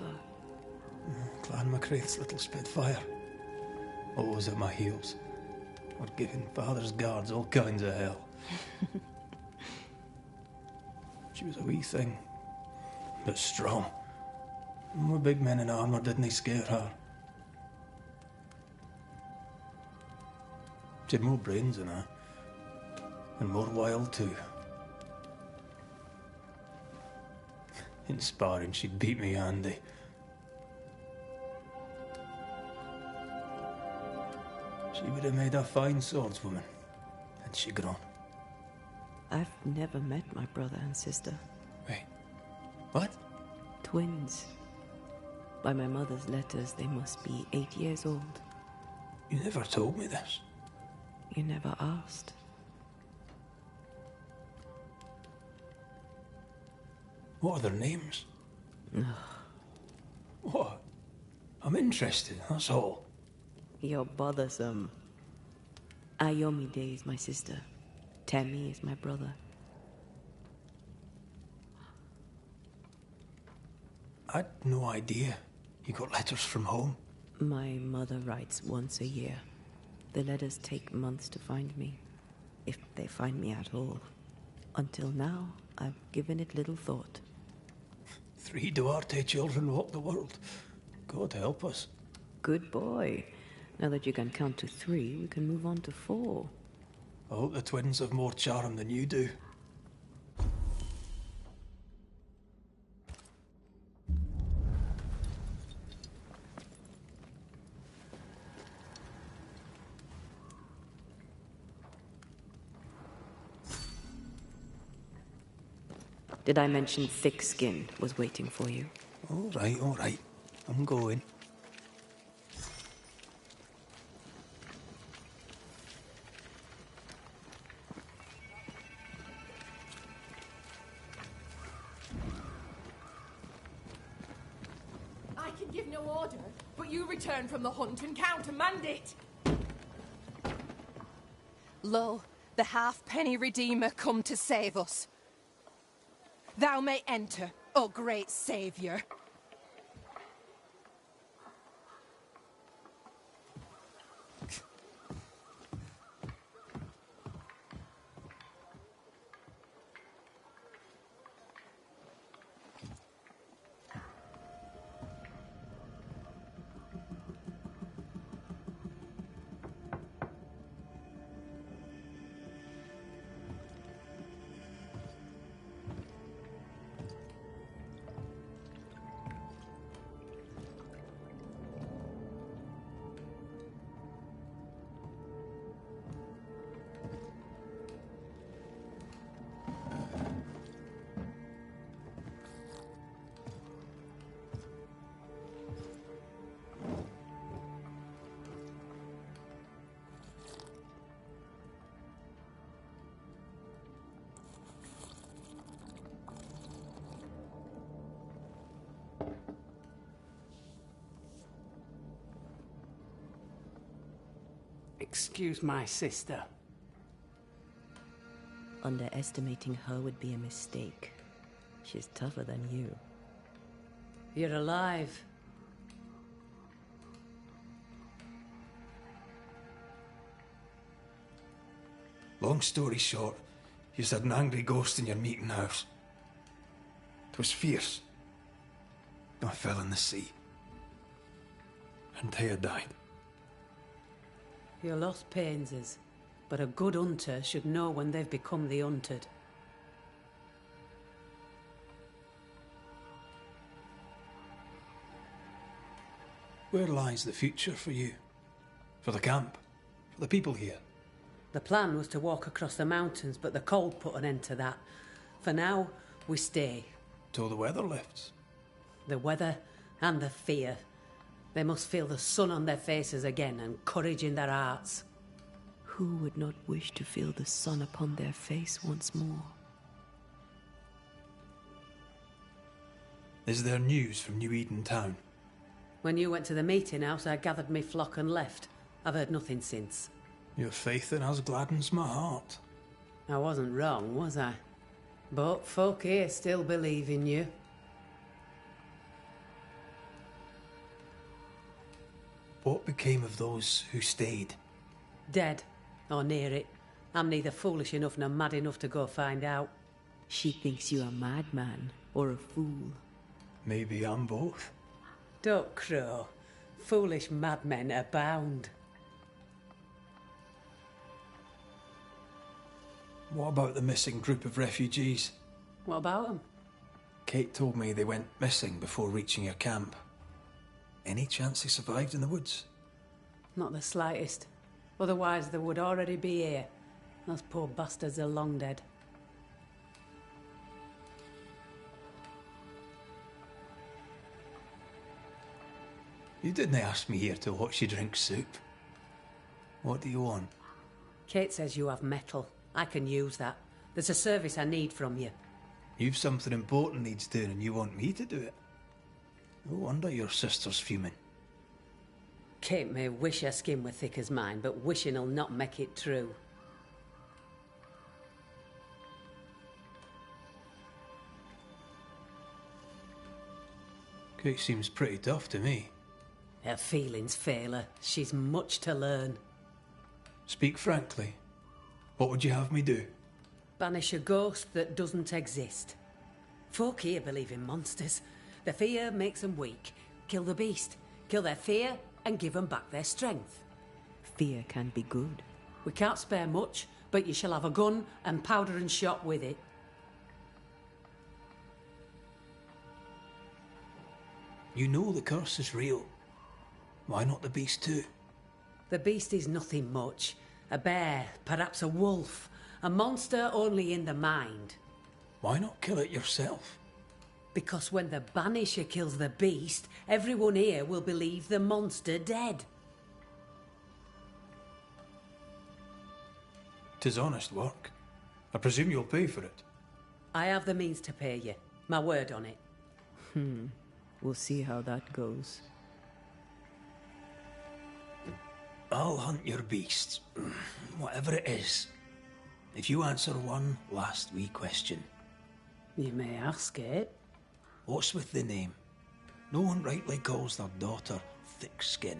Clan MacRaith's little Spitfire. Always at my heels. Or giving father's guards all kinds of hell. She was a wee thing, but strong. And we big men in armour didn't scare her. She had more brains than I, and more wild too. In sparring, she'd beat me handy. She would have made a fine swordswoman, had she grown. I've never met my brother and sister. Wait, what? Twins. By my mother's letters, they must be 8 years old. You never told me this. You never asked. What are their names? What? I'm interested, that's all. You're bothersome. Ayomide is my sister. Tammy is my brother. I'd no idea. You got letters from home? My mother writes once a year. The letters take months to find me, if they find me at all. Until now, I've given it little thought. 3 Duarte children walk the world. God help us. Good boy. Now that you can count to 3, we can move on to 4. I hope the twins have more charm than you do. Did I mention Thickskin was waiting for you? All right. I'm going. I can give no order, but you return from the hunt and countermand it. Lo, the halfpenny redeemer come to save us. Thou may enter, O great saviour. Excuse my sister. Underestimating her would be a mistake. She's tougher than you. You're alive. Long story short, you had an angry ghost in your meeting house. 'Twas fierce. I fell in the sea. And Taya died. Your loss pains us, but a good hunter should know when they've become the hunted. Where lies the future for you? For the camp? For the people here? The plan was to walk across the mountains, but the cold put an end to that. For now, we stay. Till the weather lifts. The weather and the fear. They must feel the sun on their faces again and courage in their hearts. Who would not wish to feel the sun upon their face once more? Is there news from New Eden town? When you went to the meeting house, I gathered me flock and left. I've heard nothing since. Your faith in us gladdens my heart. I wasn't wrong, was I? But folk here still believe in you. What became of those who stayed? Dead, or near it. I'm neither foolish enough nor mad enough to go find out. She thinks you a madman or a fool. Maybe I'm both. Don't crow. Foolish madmen abound. What about the missing group of refugees? What about them? Kate told me they went missing before reaching your camp. Any chance they survived in the woods? Not the slightest. Otherwise they would already be here. Those poor bastards are long dead. You didn't ask me here to watch you drink soup. What do you want? Kate says you have metal. I can use that. There's a service I need from you. You've something important needs doing and you want me to do it? No wonder your sister's fuming. Kate may wish her skin were thick as mine, but wishing'll not make it true. Kate seems pretty tough to me. Her feelings fail her. She's much to learn. Speak frankly. What would you have me do? Banish a ghost that doesn't exist. Folk here believe in monsters. The fear makes them weak. Kill the beast. Kill their fear and give them back their strength. Fear can be good. We can't spare much, but you shall have a gun and powder and shot with it. You know the curse is real. Why not the beast too? The beast is nothing much. A bear, perhaps a wolf. A monster only in the mind. Why not kill it yourself? Because when the Banisher kills the beast, everyone here will believe the monster dead. 'Tis honest work. I presume you'll pay for it. I have the means to pay you. My word on it. We'll see how that goes. I'll hunt your beast, whatever it is, if you answer one last wee question. You may ask it. What's with the name? No one rightly calls their daughter Thickskin.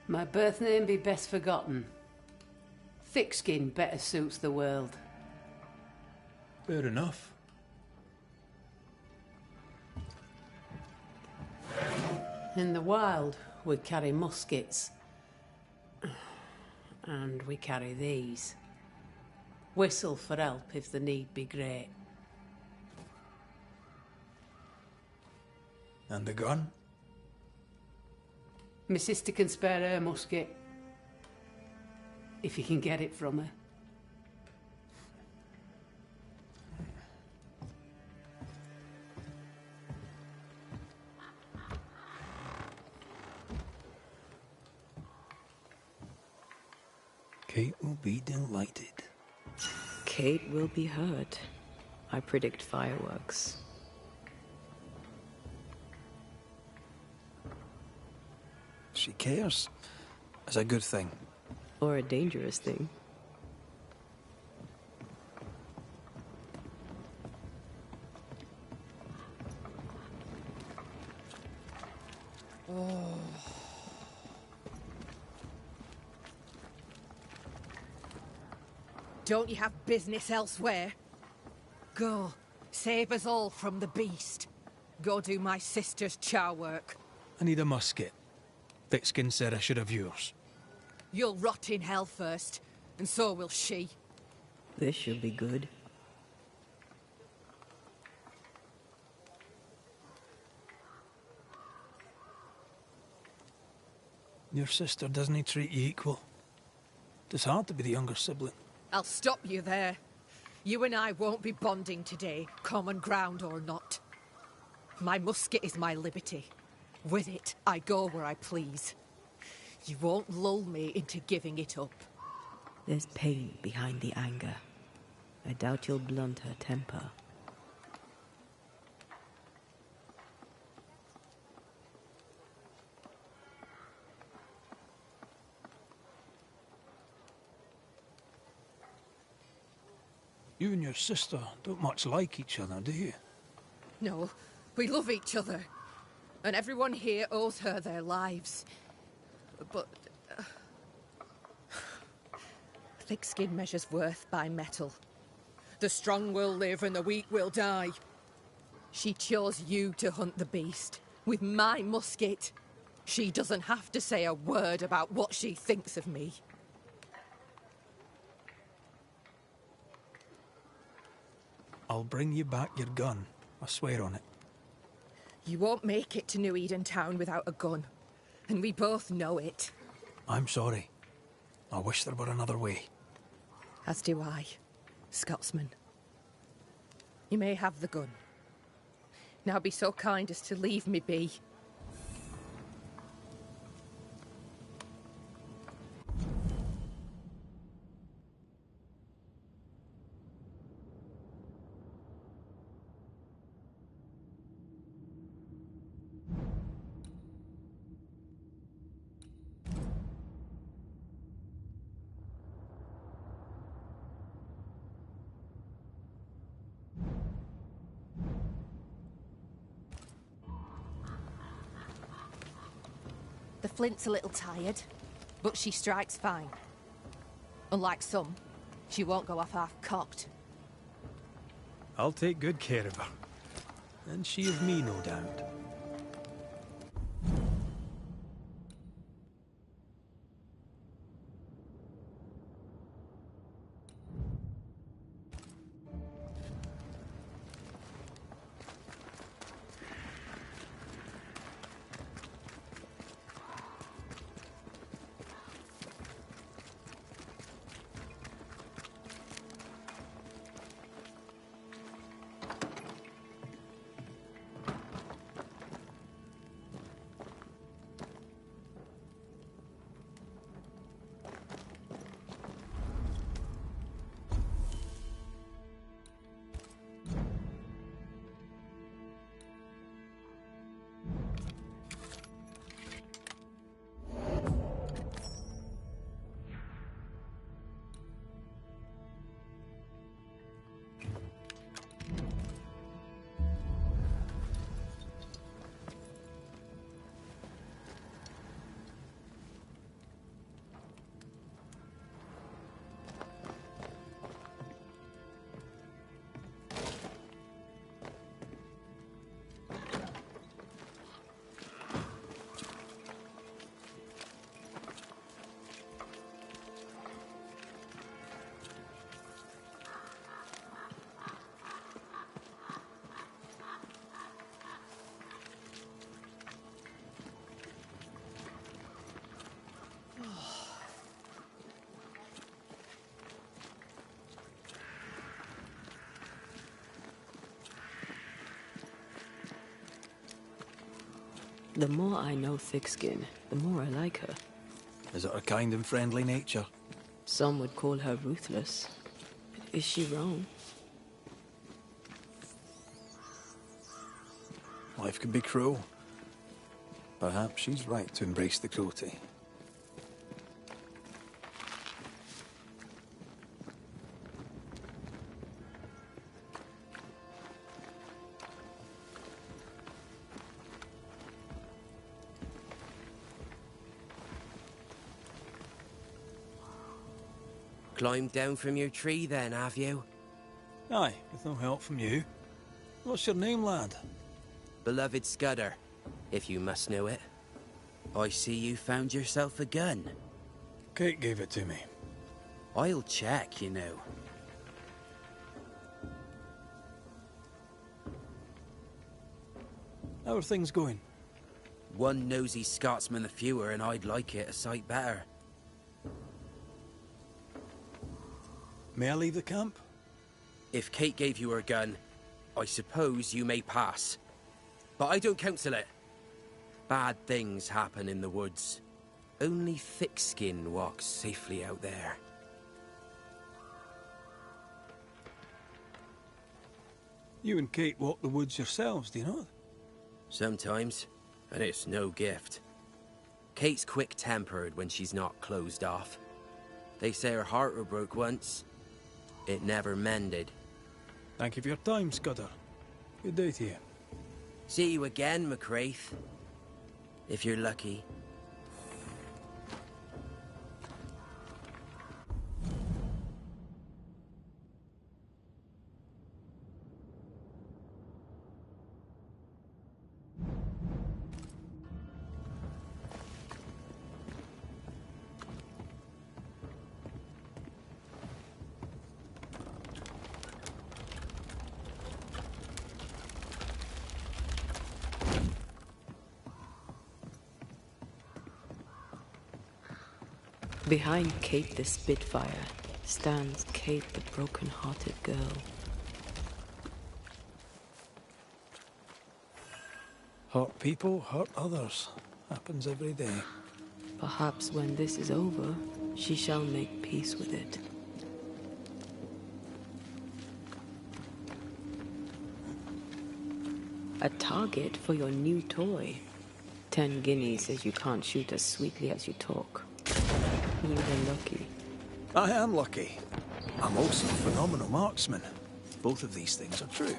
My birth name be best forgotten. Thick skin better suits the world. Fair enough. In the wild, we carry muskets. And we carry these. Whistle for help if the need be great. And the gun? My sister can spare her musket. If you can get it from her. Kate will be delighted. Kate will be hurt. I predict fireworks. She cares. It's a good thing. Or a dangerous thing. Don't you have business elsewhere? Go. Save us all from the beast. Go do my sister's char work. I need a musket. Thickskin said I should have yours. You'll rot in hell first, and so will she. This should be good. Your sister doesn't treat you equal. It's hard to be the younger sibling. I'll stop you there. You and I won't be bonding today, common ground or not. My musket is my liberty. With it, I go where I please. You won't lull me into giving it up. There's pain behind the anger. I doubt you'll blunt her temper. You and your sister don't much like each other, do you? No, we love each other. And everyone here owes her their lives. But... thick skin measures worth by metal. The strong will live and the weak will die. She chose you to hunt the beast. With my musket. She doesn't have to say a word about what she thinks of me. I'll bring you back your gun. I swear on it. You won't make it to New Eden Town without a gun. And we both know it. I'm sorry. I wish there were another way. As do I, Scotsman. You may have the gun. Now be so kind as to leave me be. The flint's a little tired, but she strikes fine. Unlike some, she won't go off half-cocked. I'll take good care of her. And she of me, no doubt. The more I know Thickskin, the more I like her. Is it her kind and friendly nature? Some would call her ruthless. Is she wrong? Life can be cruel. Perhaps she's right to embrace the cruelty. Climbed down from your tree then, have you? Aye, with no help from you. What's your name, lad? Beloved Scudder, if you must know it. I see you found yourself a gun. Kate gave it to me. I'll check, you know. How are things going? One nosy Scotsman the fewer, and I'd like it a sight better. May I leave the camp? If Kate gave you her gun, I suppose you may pass. But I don't counsel it. Bad things happen in the woods. Only thick skin walks safely out there. You and Kate walk the woods yourselves, do you not? Sometimes, and it's no gift. Kate's quick-tempered when she's not closed off. They say her heart were broke once. It never mended. Thank you for your time, Scudder. Good day to you. See you again, McWraith. If you're lucky. Behind Kate the Spitfire stands Kate the broken-hearted girl. Hurt people hurt others. Happens every day. Perhaps when this is over, she shall make peace with it. A target for your new toy. 10 guineas says you can't shoot as sweetly as you talk. You are lucky. I am lucky. I'm also a phenomenal marksman. Both of these things are true.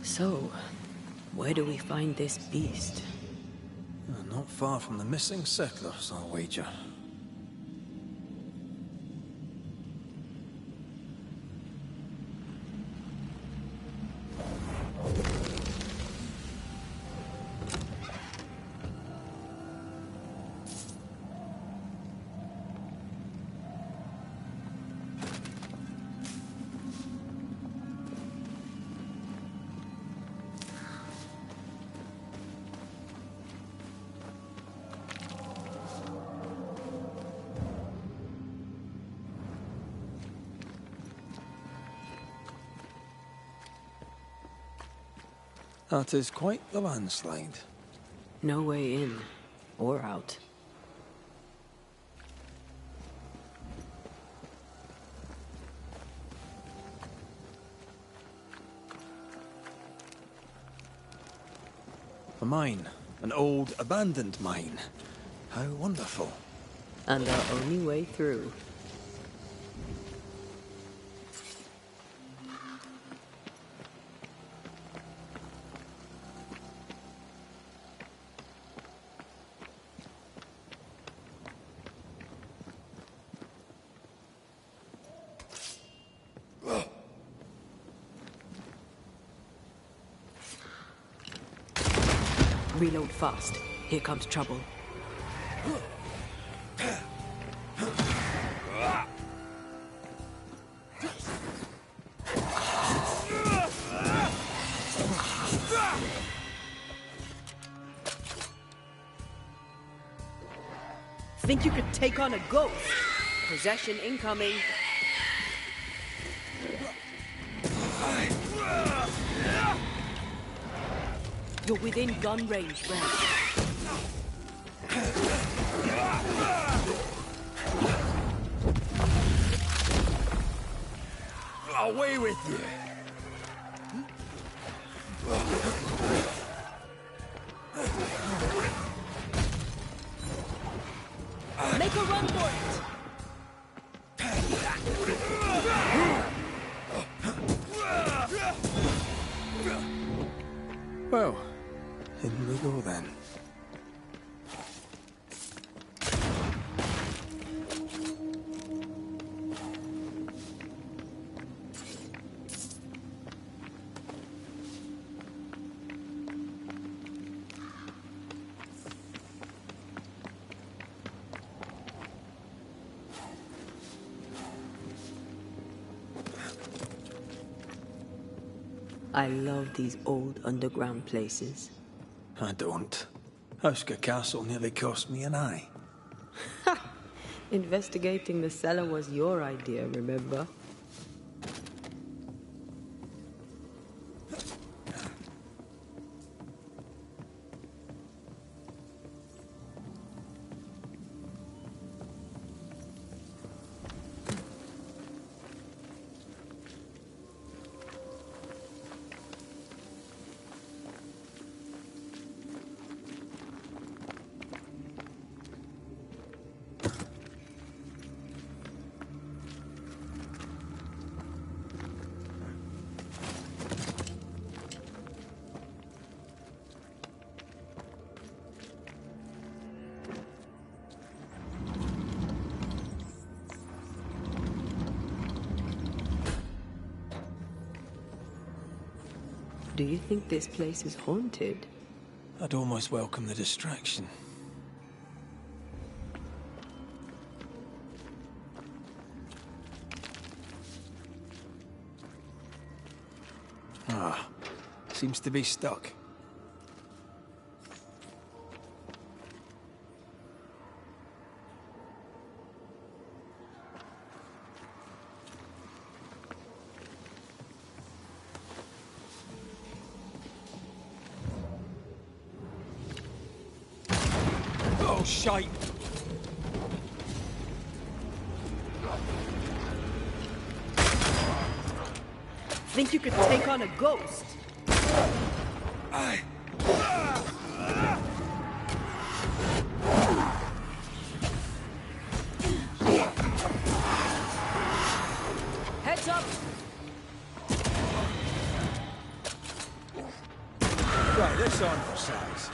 So, where do we find this beast? Not far from the missing settlers, I'll wager. That is quite the landslide. No way in or out. A mine. An old, abandoned mine. How wonderful. And our only way through. Reload fast. Here comes trouble. Think you could take on a ghost? Possession incoming. You're within gun range, Red. Away with you! Make a run for it! Well, in we go then. I love these old underground places. I don't. Houska Castle nearly cost me an eye. Investigating the cellar was your idea, remember? Do you think this place is haunted? I'd almost welcome the distraction. Ah, seems to be stuck. Oh, shite! Think you could take on a ghost? Heads up! Right, this on for size.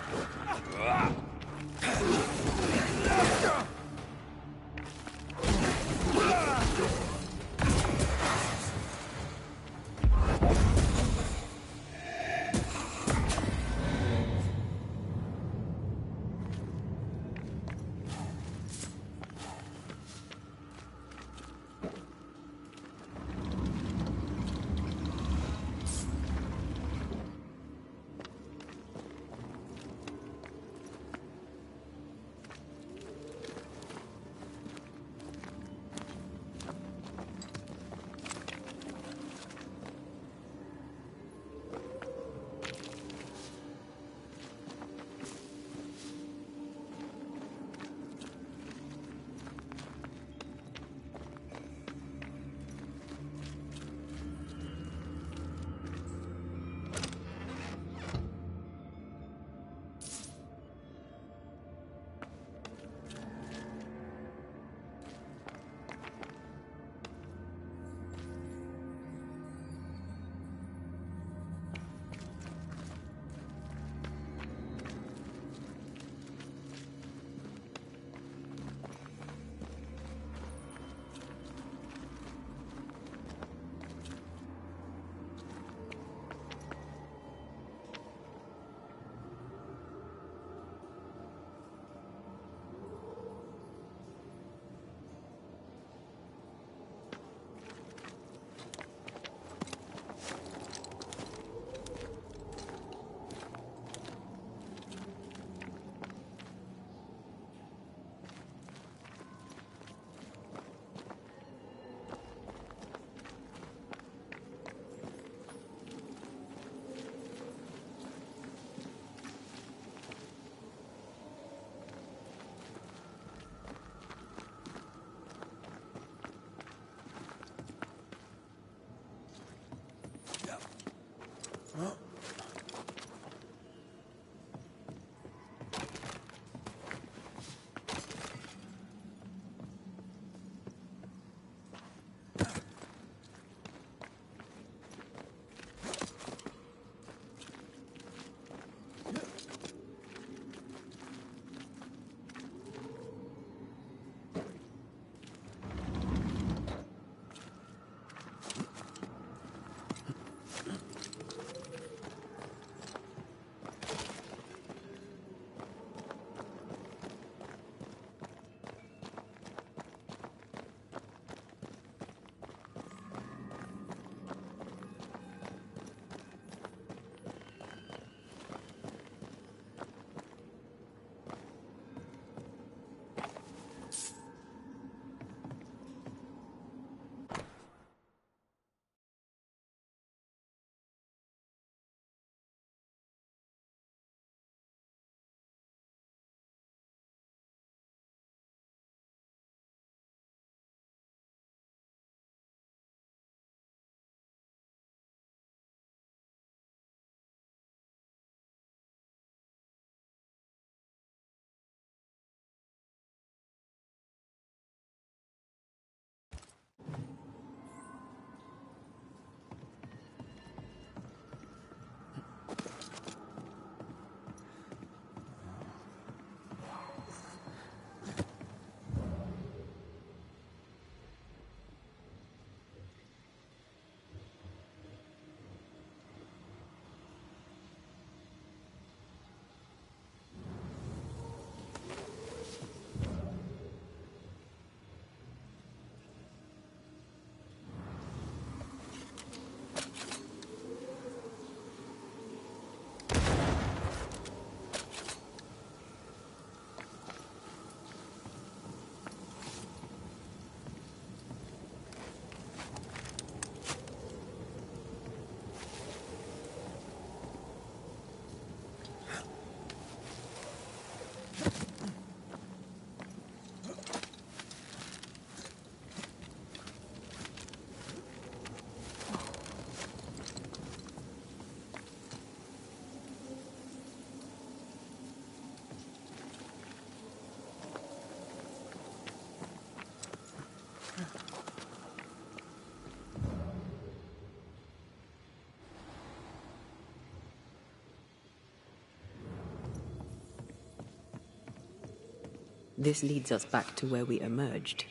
This leads us back to where we emerged.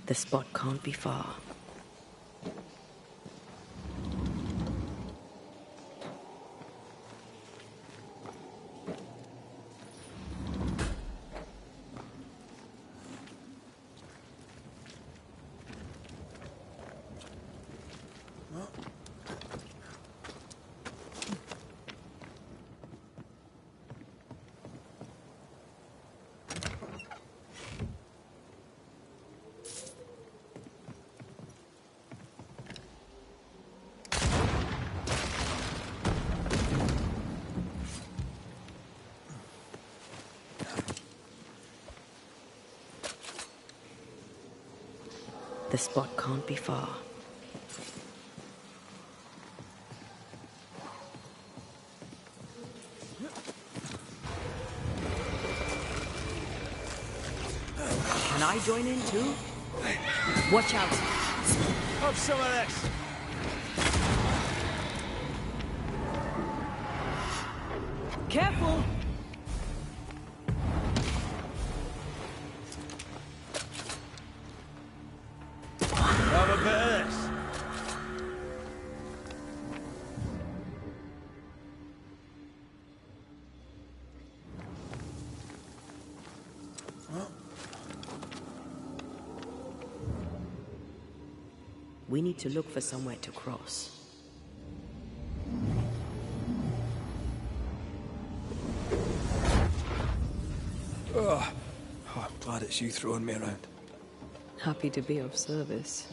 The spot can't be far. The spot can't be far. Can I join in too? Watch out. Have some of this. Careful! Have a bit of this. We need to look for somewhere to cross. Oh, I'm glad it's you throwing me around. Happy to be of service.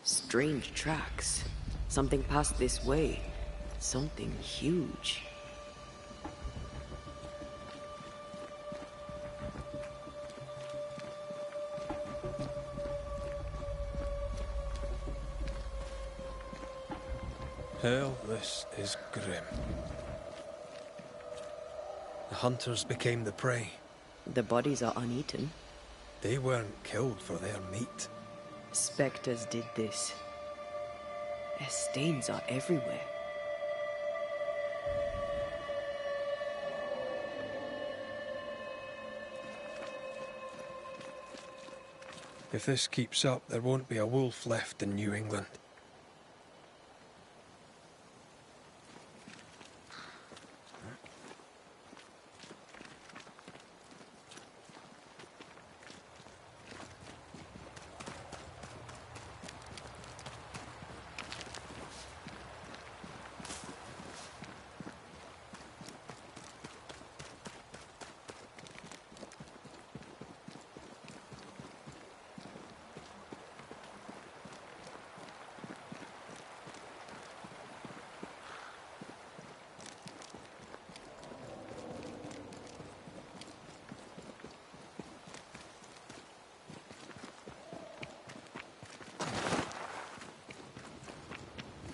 Strange tracks. Something passed this way. Something huge. Hell, this is grim. The hunters became the prey. The bodies are uneaten. They weren't killed for their meat. Spectres did this. Their stains are everywhere. If this keeps up, there won't be a wolf left in New England.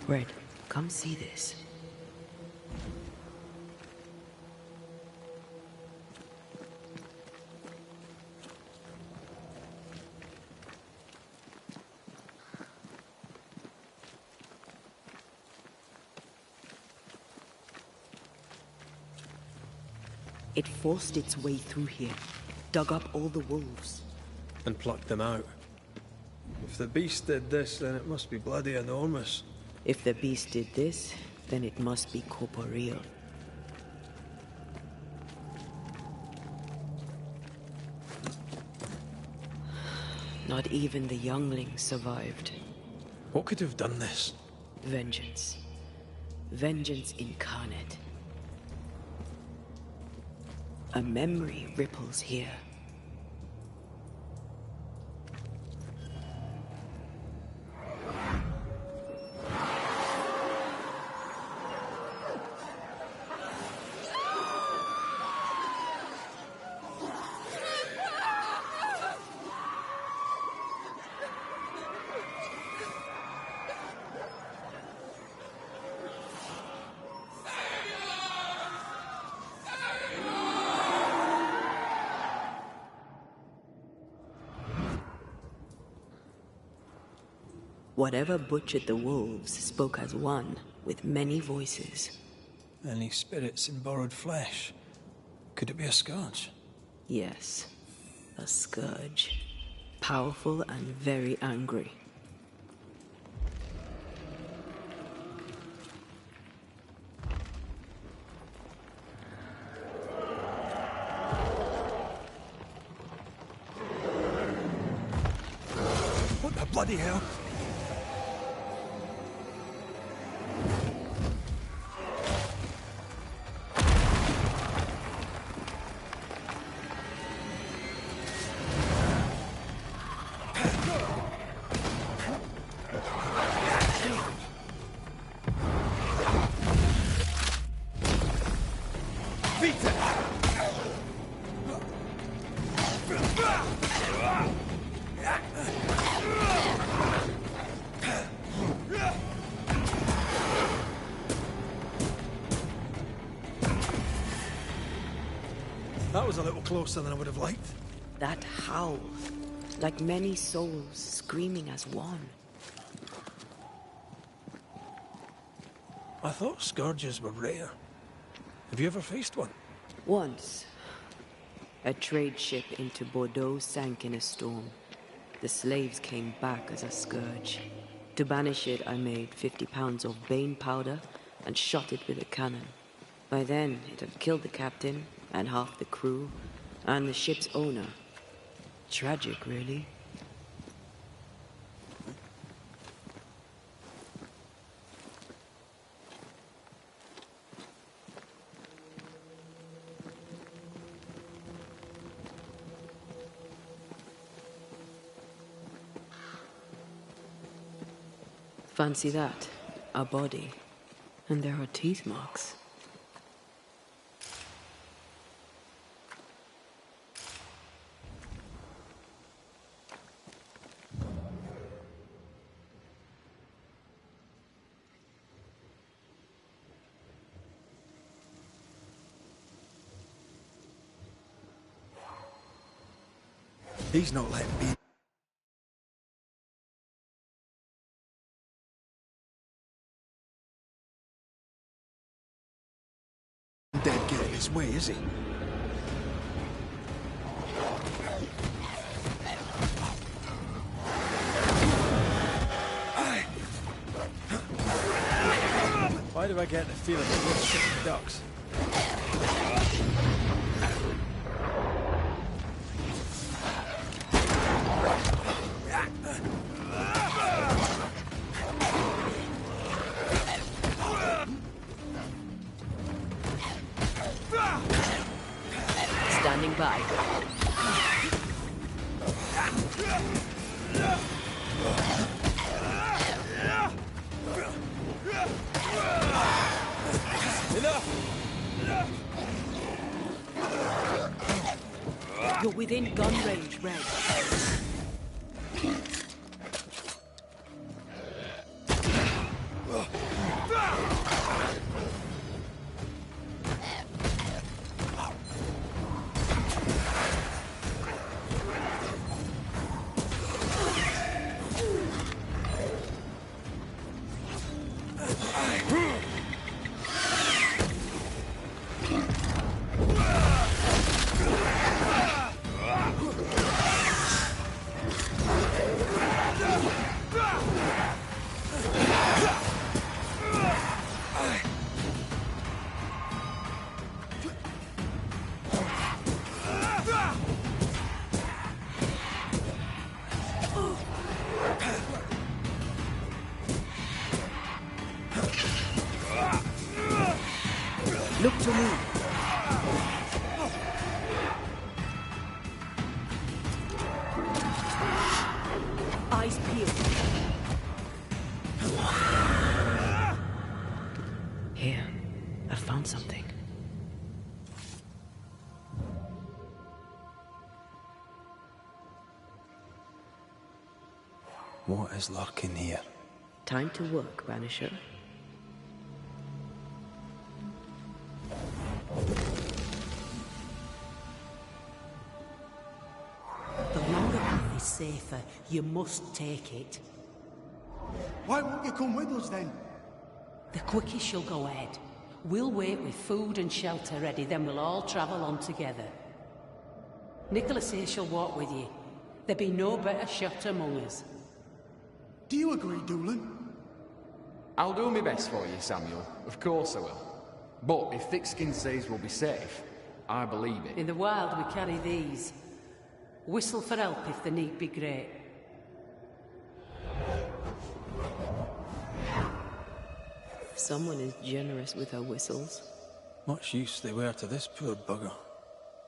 Red, come see this. It forced its way through here, dug up all the wolves. And plucked them out. If the beast did this, then it must be bloody enormous. If the beast did this, then it must be corporeal. Not even the younglings survived. What could have done this? Vengeance. Vengeance incarnate. A memory ripples here. Whatever butchered the wolves spoke as one, with many voices. Any spirits in borrowed flesh? Could it be a scourge? Yes, a scourge. Powerful and very angry. What the bloody hell? That was a little closer than I would have liked. That howl, like many souls screaming as one. I thought scourges were rare. Have you ever faced one? Once, a trade ship into Bordeaux sank in a storm. The slaves came back as a scourge. To banish it, I made 50 pounds of bane powder and shot it with a cannon. By then, it had killed the captain and half the crew and the ship's owner. Tragic, really. Fancy that. A body. And there are teeth marks. He's not letting me. Dead get his way, is he? Why do I get the feeling that we're sitting ducks? Standing by. You're within gun range, Red. Look to me. Eyes peeled. Here, I found something. What is lurking here? Time to work, Banisher. The longer path is safer. You must take it. Why won't you come with us then? The quickest you'll go ahead. We'll wait with food and shelter ready, then we'll all travel on together. Nicholas here shall walk with you. There be no better shot among us. Do you agree, Doolan? I'll do my best for you, Samuel. Of course I will. But if Thickskin says we'll be safe, I believe it. In the wild we carry these. Whistle for help if the need be great. Someone is generous with her whistles. Much use they were to this poor bugger.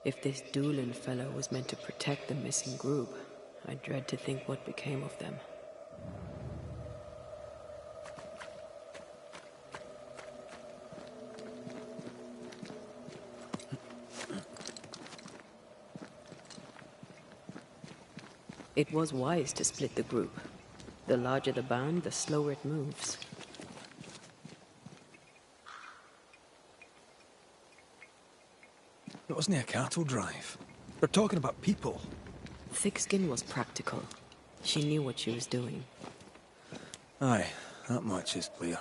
If this Doolan fellow was meant to protect the missing group, I dread to think what became of them. It was wise to split the group. The larger the band, the slower it moves. It wasn't a cattle drive. We're talking about people. Thickskin was practical. She knew what she was doing. Aye, that much is clear.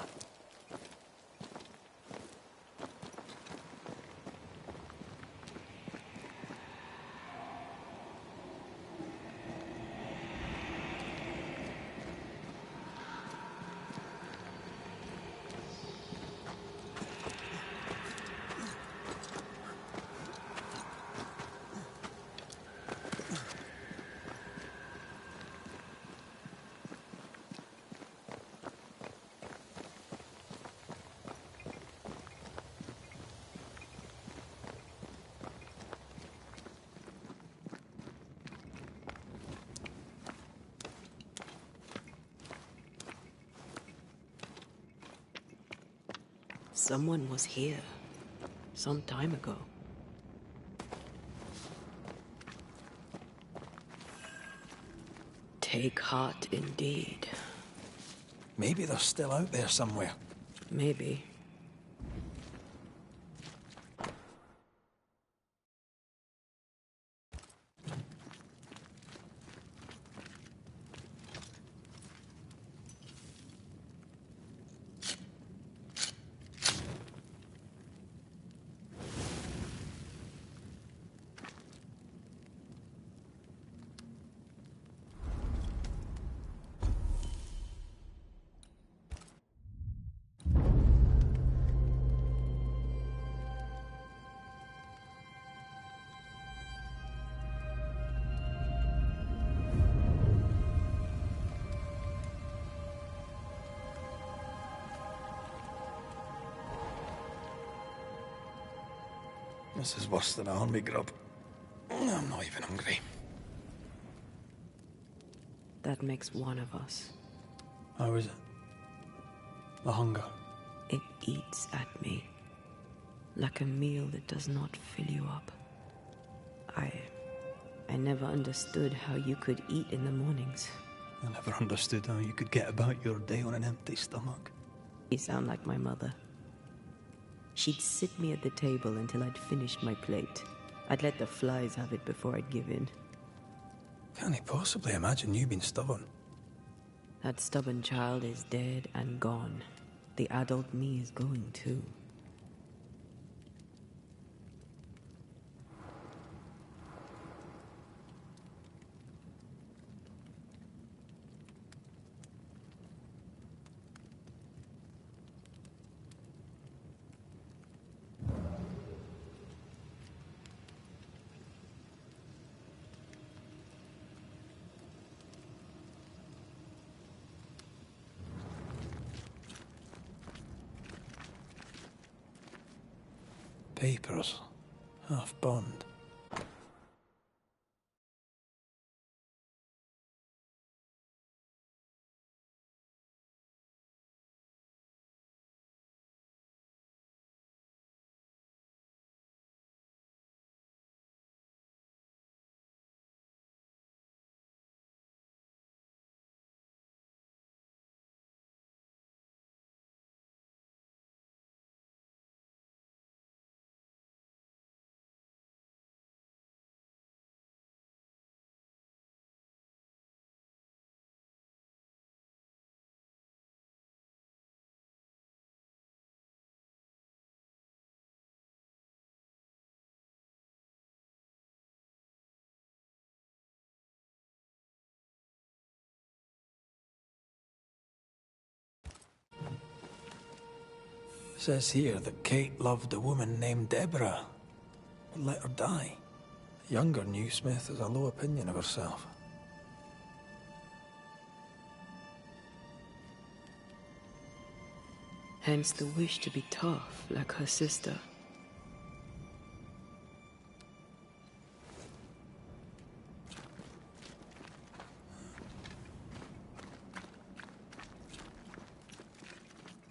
Someone was here. Some time ago. Take heart indeed. Maybe they're still out there somewhere. Maybe. This is worse than army grub. I'm not even hungry. That makes one of us. How is it? The hunger? It eats at me. Like a meal that does not fill you up. I never understood how you could eat in the mornings. I never understood how you could get about your day on an empty stomach. You sound like my mother. She'd sit me at the table until I'd finished my plate. I'd let the flies have it before I'd give in. Can't he possibly imagine you being stubborn? That stubborn child is dead and gone. The adult me is going too. Papers. Half bond. Says here that Kate loved a woman named Deborah, but let her die. A younger new Smith has a low opinion of herself. Hence the wish to be tough, like her sister.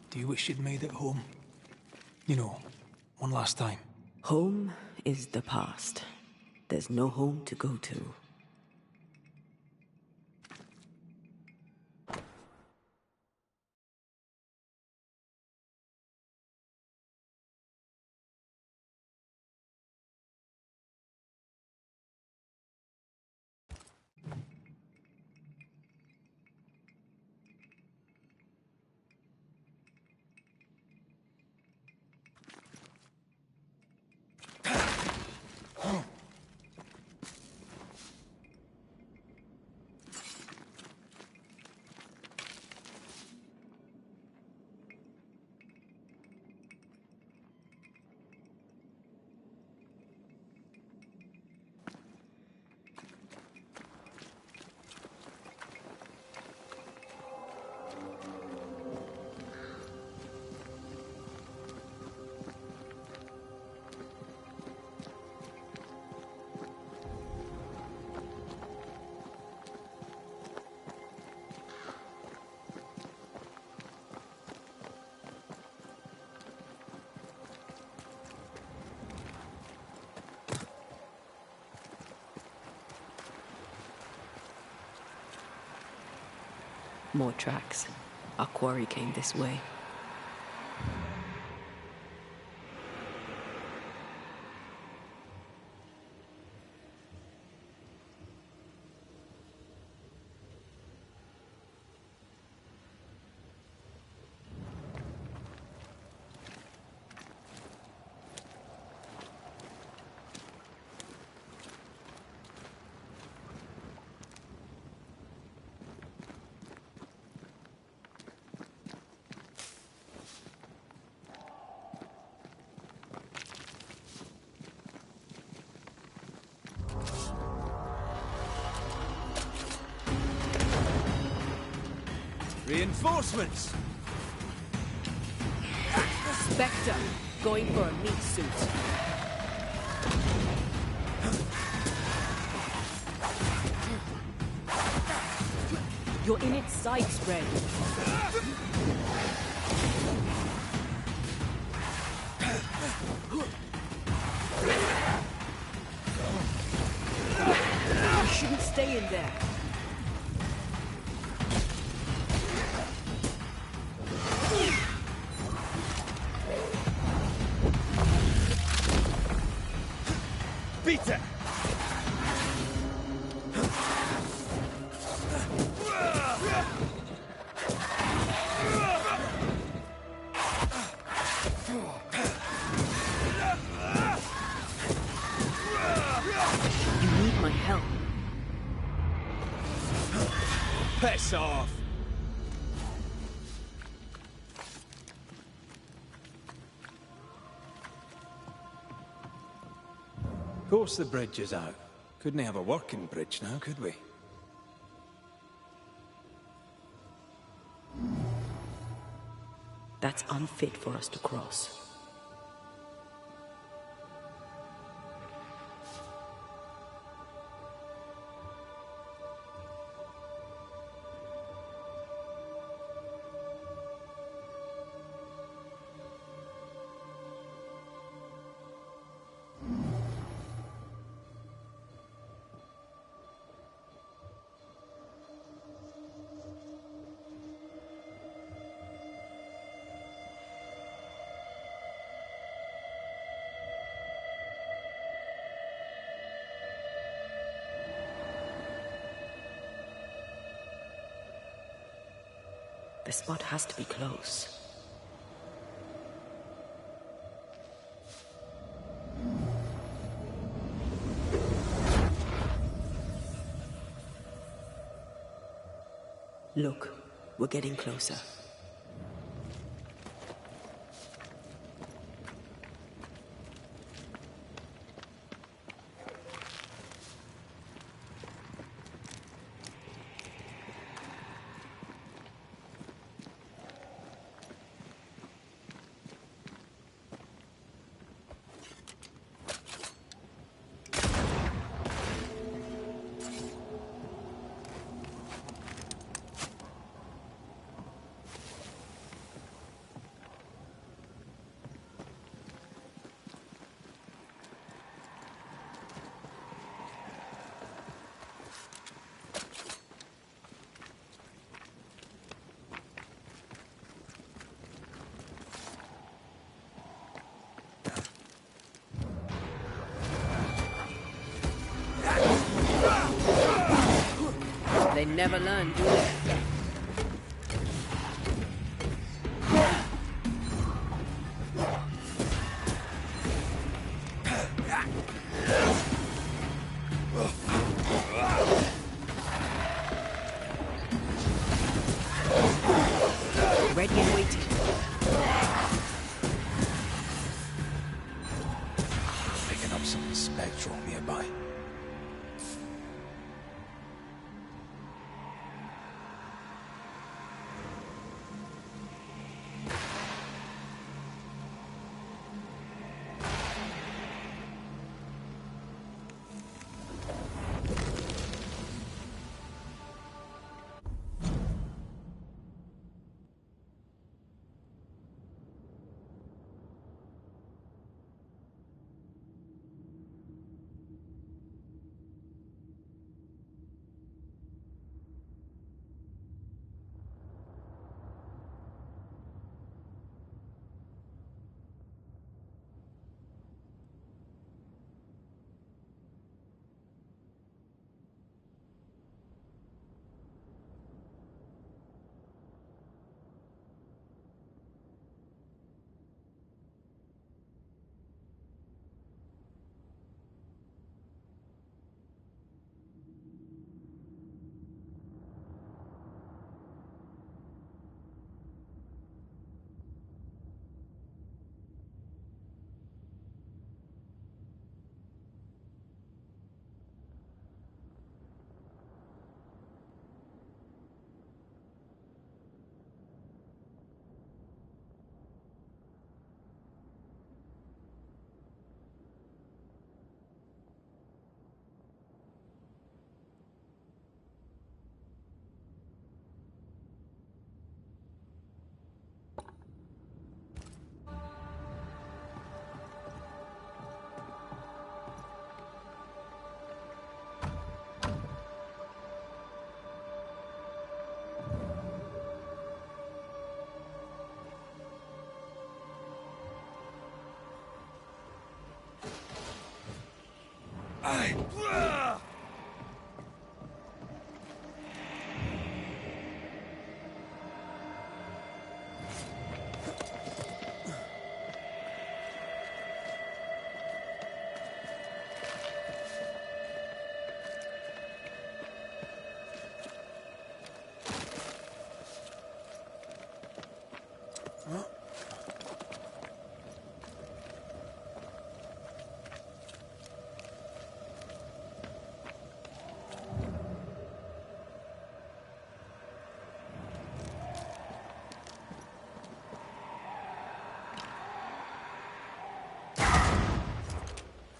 Do you wish you'd made it home? You know, one last time. Home is the past. There's no home to go to. More tracks. Our quarry came this way. Reinforcements! Spectre, going for a meat suit. You're in its sights, Red. You shouldn't stay in there. Peter! You need my help. Piss off! Of course the bridge is out. Couldn't have a working bridge now, could we? That's unfit for us to cross. The spot has to be close. Look, we're getting closer. They never learn, do they? Ready and waiting. Picking up something spectral nearby.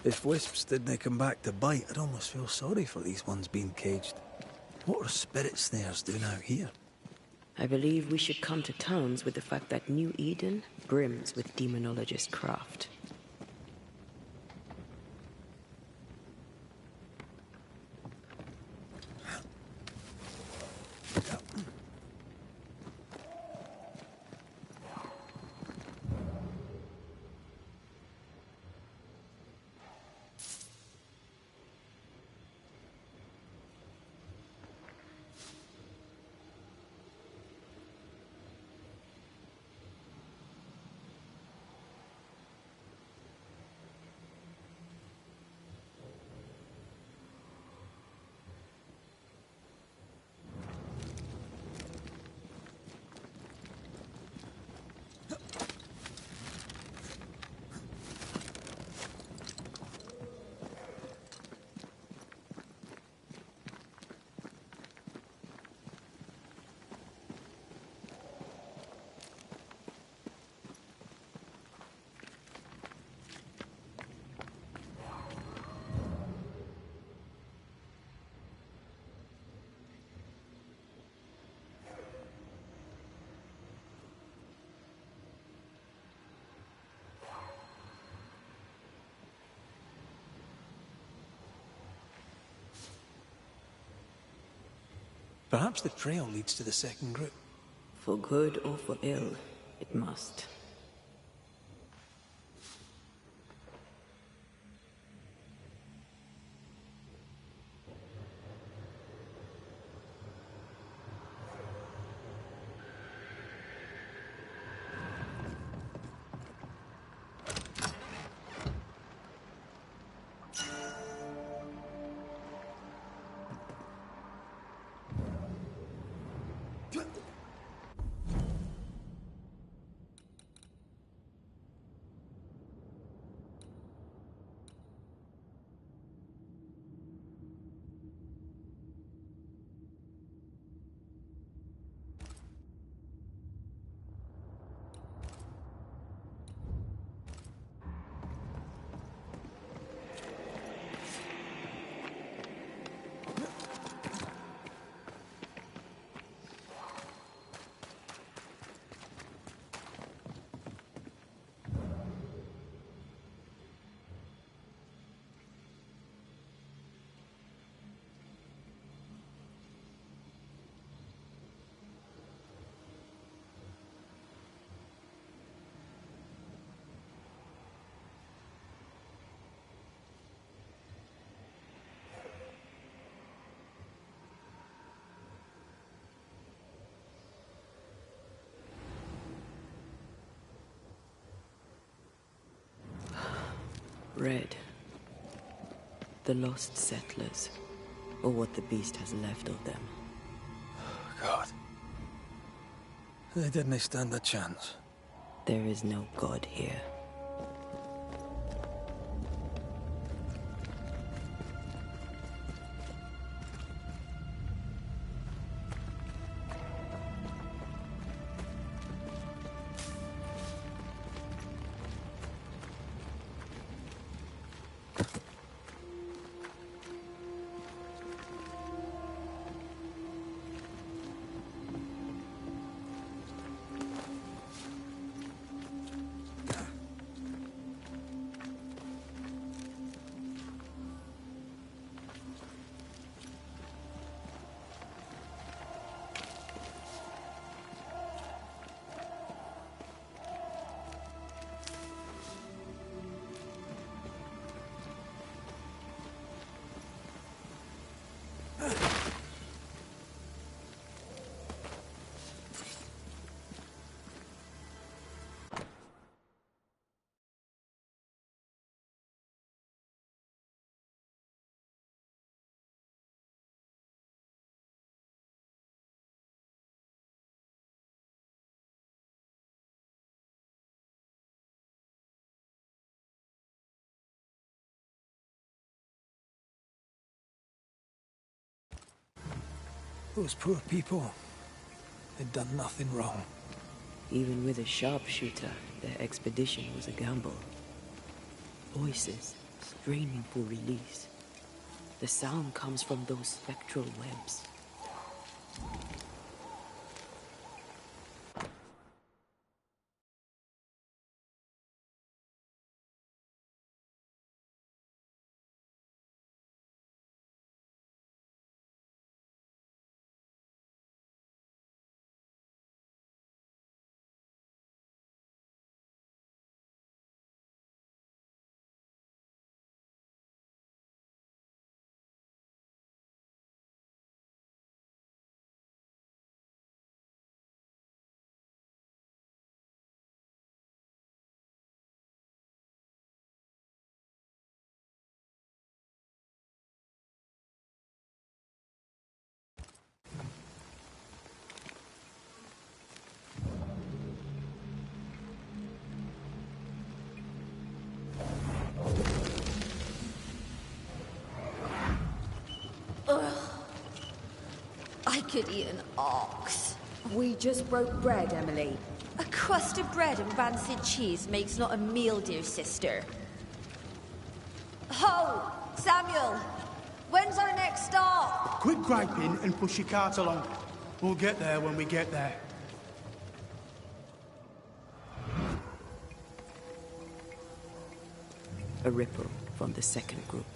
If wisps didn't come back to bite, I'd almost feel sorry for these ones being caged. What are spirit snares doing out here? I believe we should come to terms with the fact that New Eden brims with demonologist craft. Perhaps the trail leads to the second group. For good or for ill, it must. Red. The lost settlers, or what the beast has left of them. God. They didn't stand a chance. There is no God here. Those poor people, they'd done nothing wrong. Even with a sharpshooter, their expedition was a gamble. Voices, straining for release. The sound comes from those spectral webs. I could eat an ox. We just broke bread, Emily. A crust of bread and rancid cheese makes not a meal, dear sister. Ho! Samuel! When's our next stop? Quit griping and push your cart along. We'll get there when we get there. A ripple from the second group.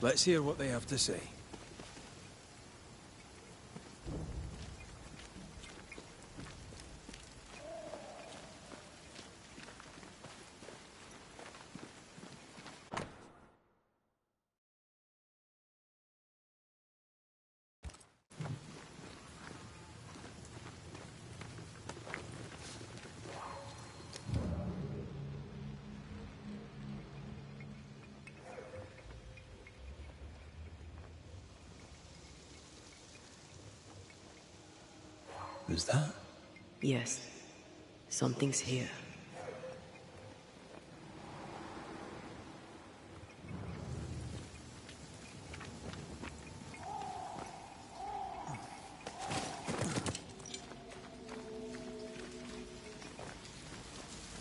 Let's hear what they have to say. Was that? Yes. Something's here.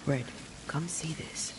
Red, come see this.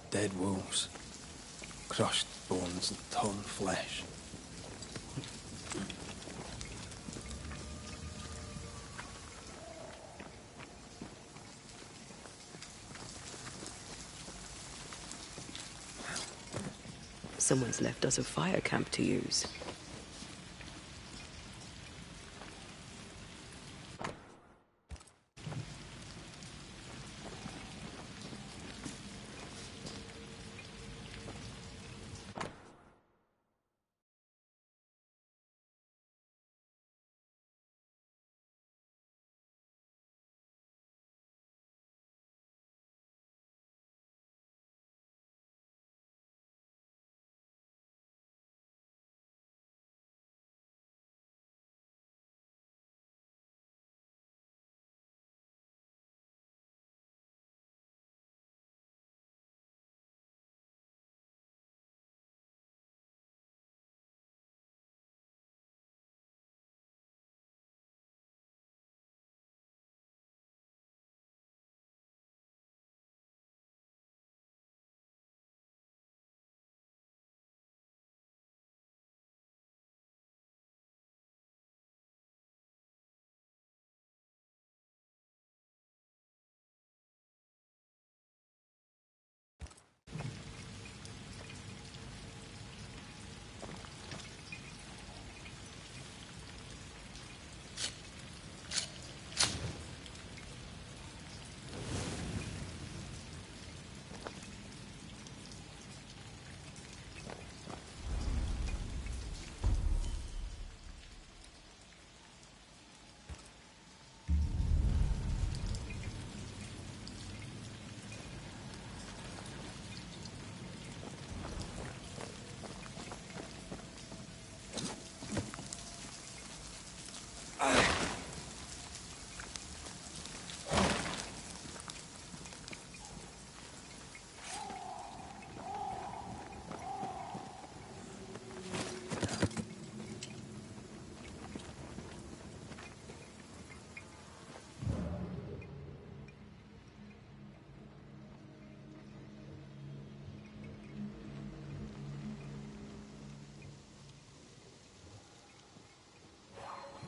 Dead wolves. Crushed bones and torn flesh. Someone's left us a fire camp to use.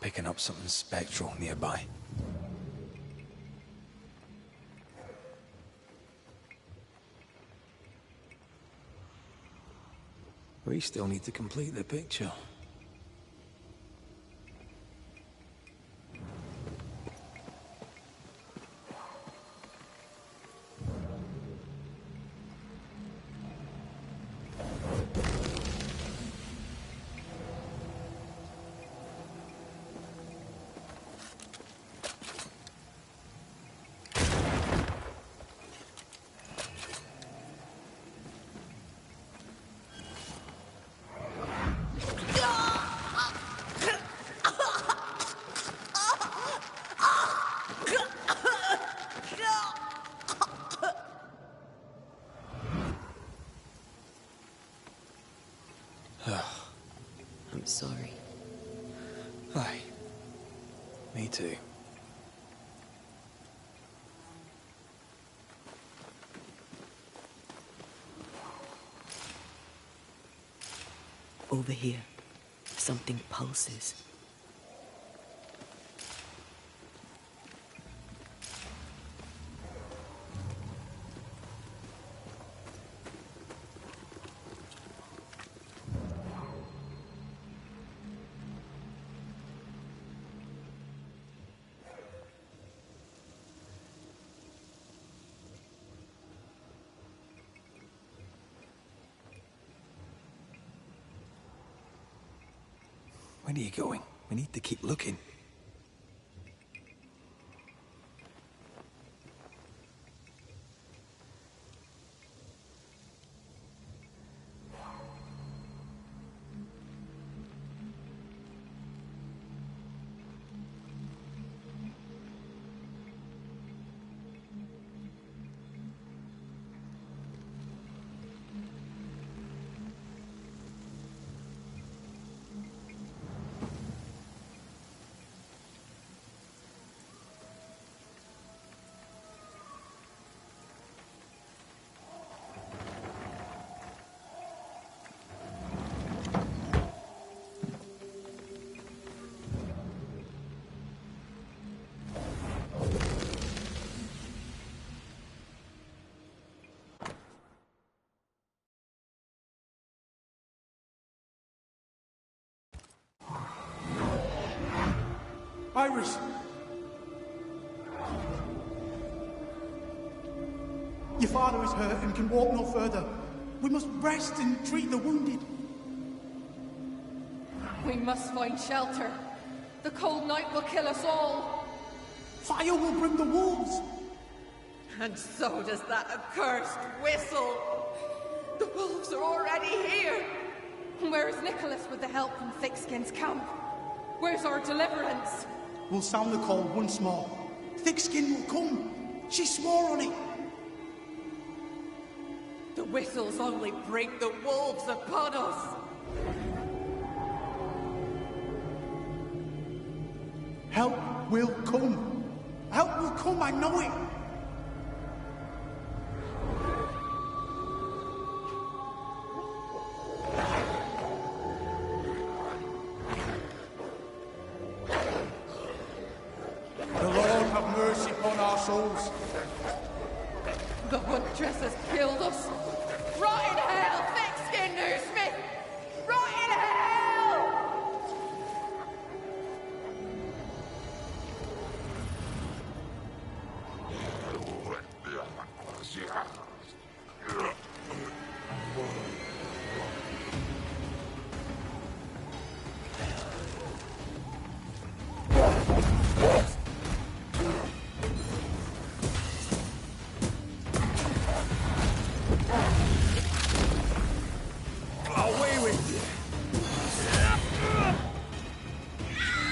Picking up something spectral nearby. We still need to complete the picture. I'm sorry. Aye. Me too. Over here, something pulses. Where are you going? We need to keep looking. Iris! Your father is hurt and can walk no further. We must rest and treat the wounded. We must find shelter. The cold night will kill us all. Fire will bring the wolves. And so does that accursed whistle. The wolves are already here. Where is Nicholas with the help from Thickskin's camp? Where's our deliverance? We'll sound the call once more. Thickskin will come. She swore on it. The whistles only bring the wolves upon us. Help will come. Help will come, I know it. souls. The huntress has killed us. Rot in hell, thick-skinned newsmith! Rot in hell!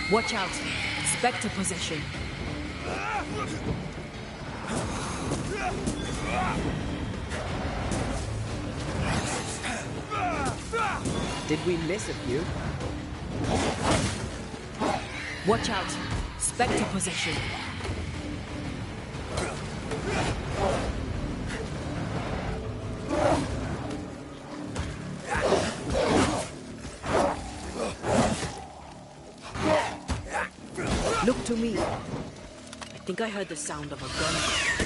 Watch out! Spectre possession. Did we miss a few? Watch out! Spectre possession. Look to me. I think I heard the sound of a gun.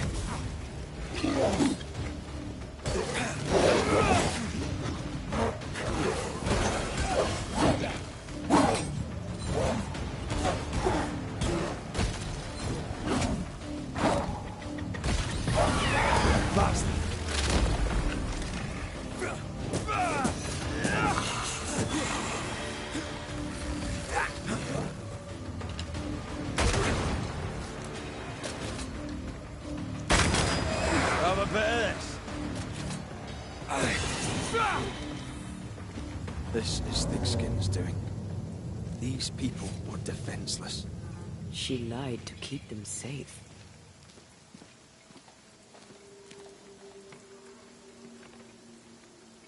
This is Thickskin's doing. These people were defenseless. She lied to keep them safe.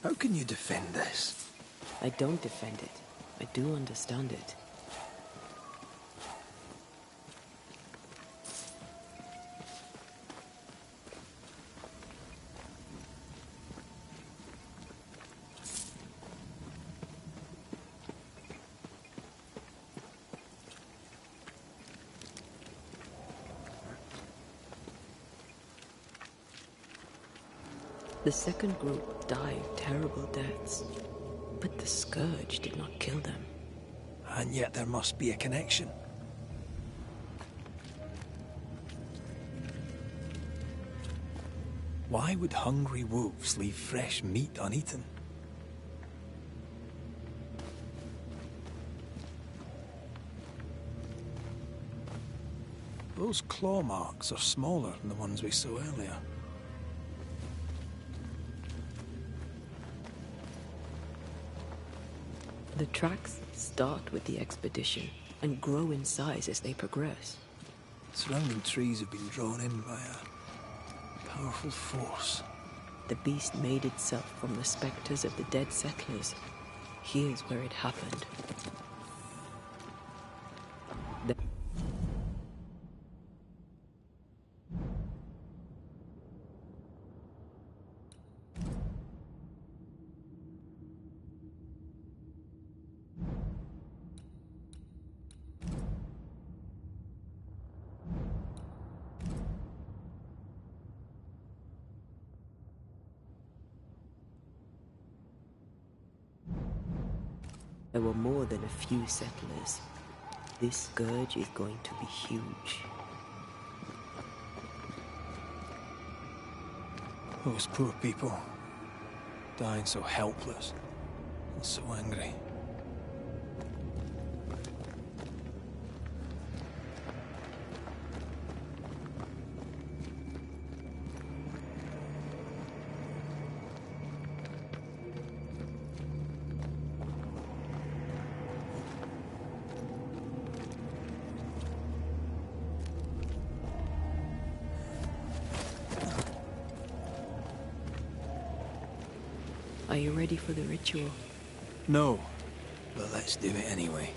How can you defend this? I don't defend it. I do understand it. The second group died terrible deaths, but the scourge did not kill them. And yet there must be a connection. Why would hungry wolves leave fresh meat uneaten? Those claw marks are smaller than the ones we saw earlier. The tracks start with the expedition and grow in size as they progress. Surrounding trees have been drawn in by a powerful force. The beast made itself from the spectres of the dead settlers. Here's where it happened. There were more than a few settlers. This scourge is going to be huge. Those poor people, dying so helpless and so angry. Are you ready for the ritual? No, but let's do it anyway.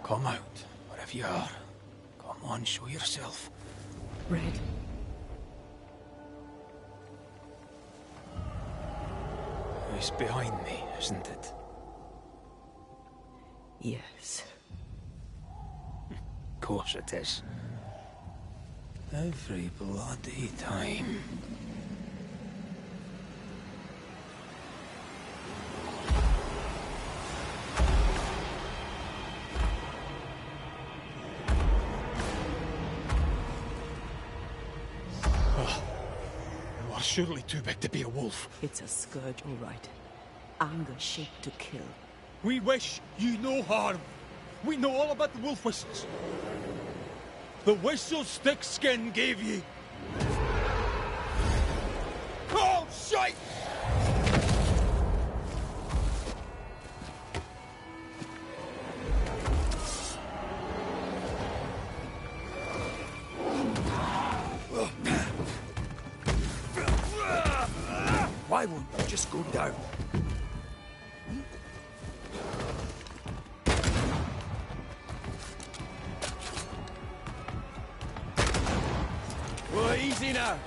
Come out, wherever you are. Come on, show yourself. Red. It's behind me, isn't it? Yes. Of course it is. Every bloody time. Surely too big to be a wolf. It's a scourge, all right. Anger shaped to kill. We wish you no harm. We know all about the wolf whistles. The whistles Thickskin gave you. Oh, shite! Why won't you just go down? Well, easy now.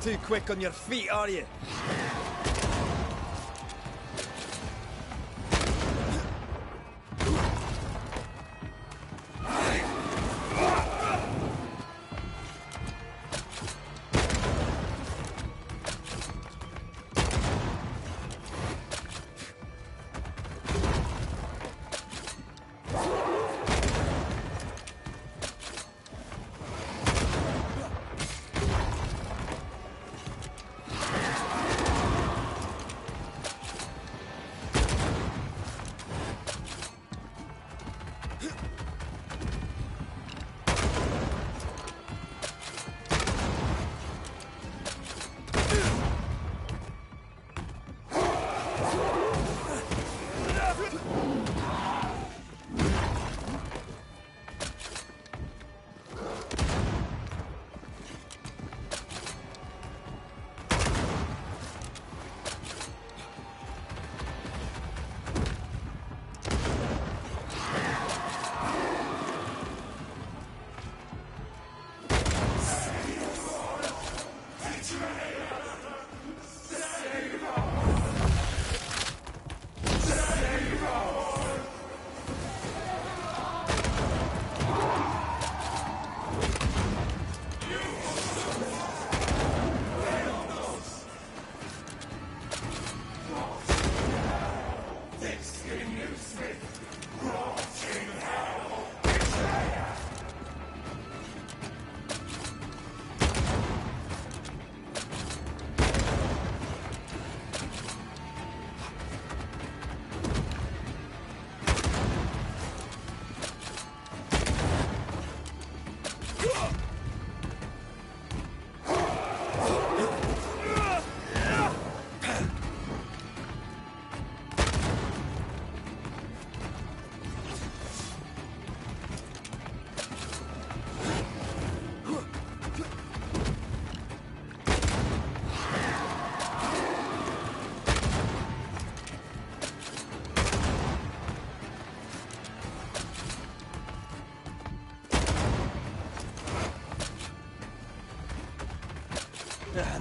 not too quick on your feet, are you?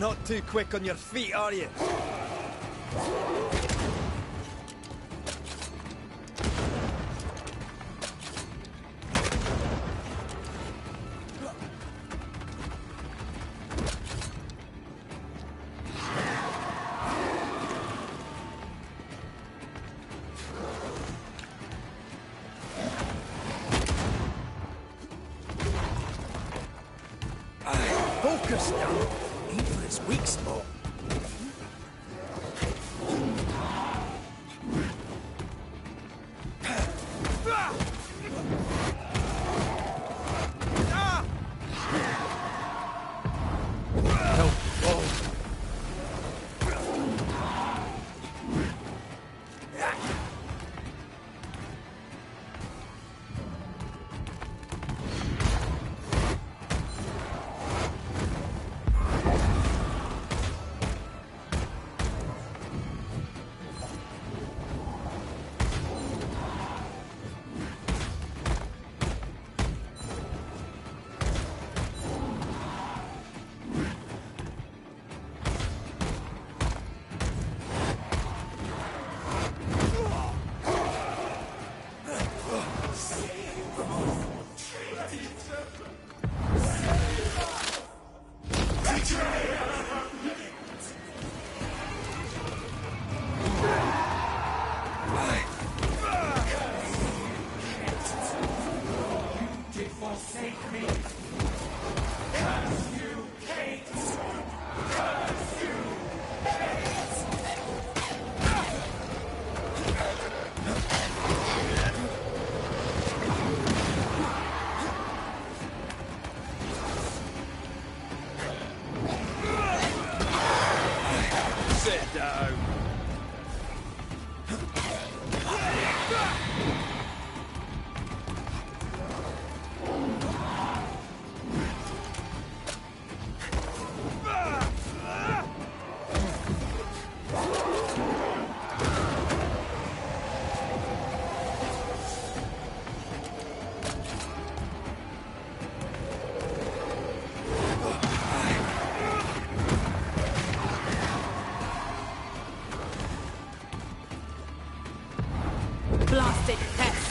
Not too quick on your feet, are you? Focus now. Aim for its weak spot. blasted pest!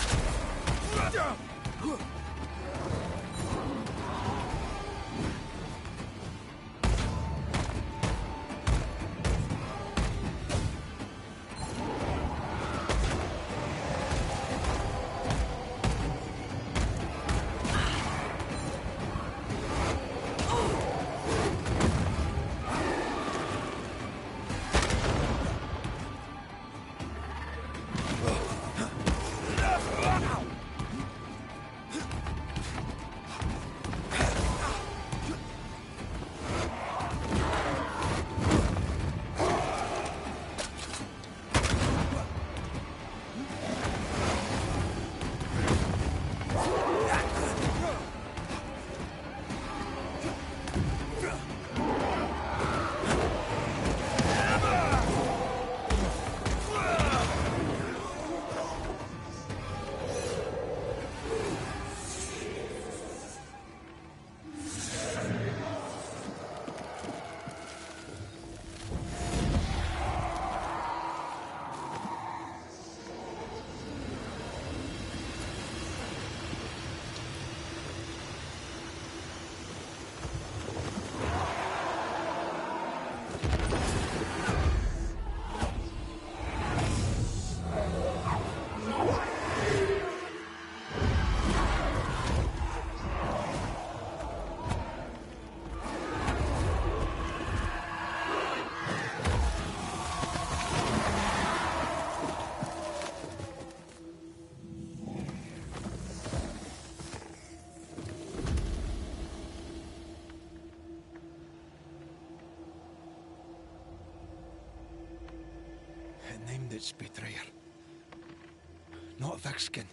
Named its betrayer. Not Vixkin.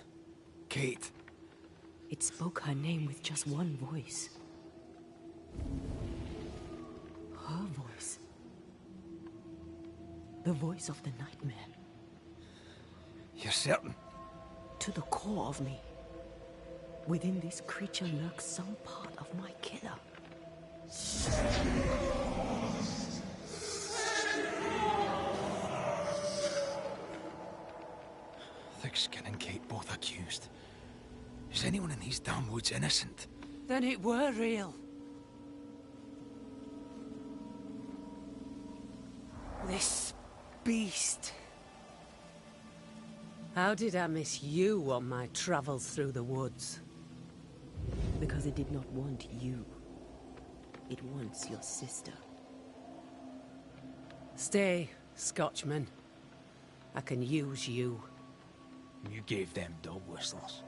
Kate. It spoke her name with just one voice. Her voice. The voice of the nightmare. You're certain? To the core of me. Within this creature lurks some part of my killer. Thickskin and Kate both accused. Is anyone in these damn woods innocent? Then it were real. This beast. How did I miss you on my travels through the woods? Because it did not want you. It wants your sister. Stay, Scotchman. I can use you. You gave them dog whistlers.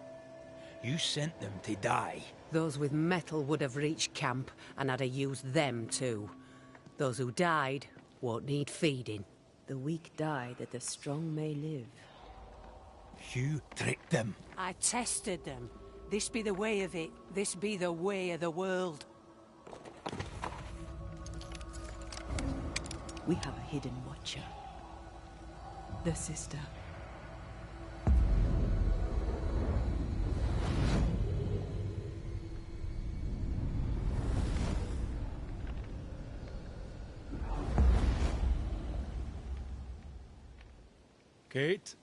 You sent them to die. Those with metal would have reached camp, and I'd have used them too. Those who died won't need feeding. The weak die that the strong may live. You tricked them. I tested them. This be the way of it. This be the way of the world. We have a hidden watcher. The sister. Kate?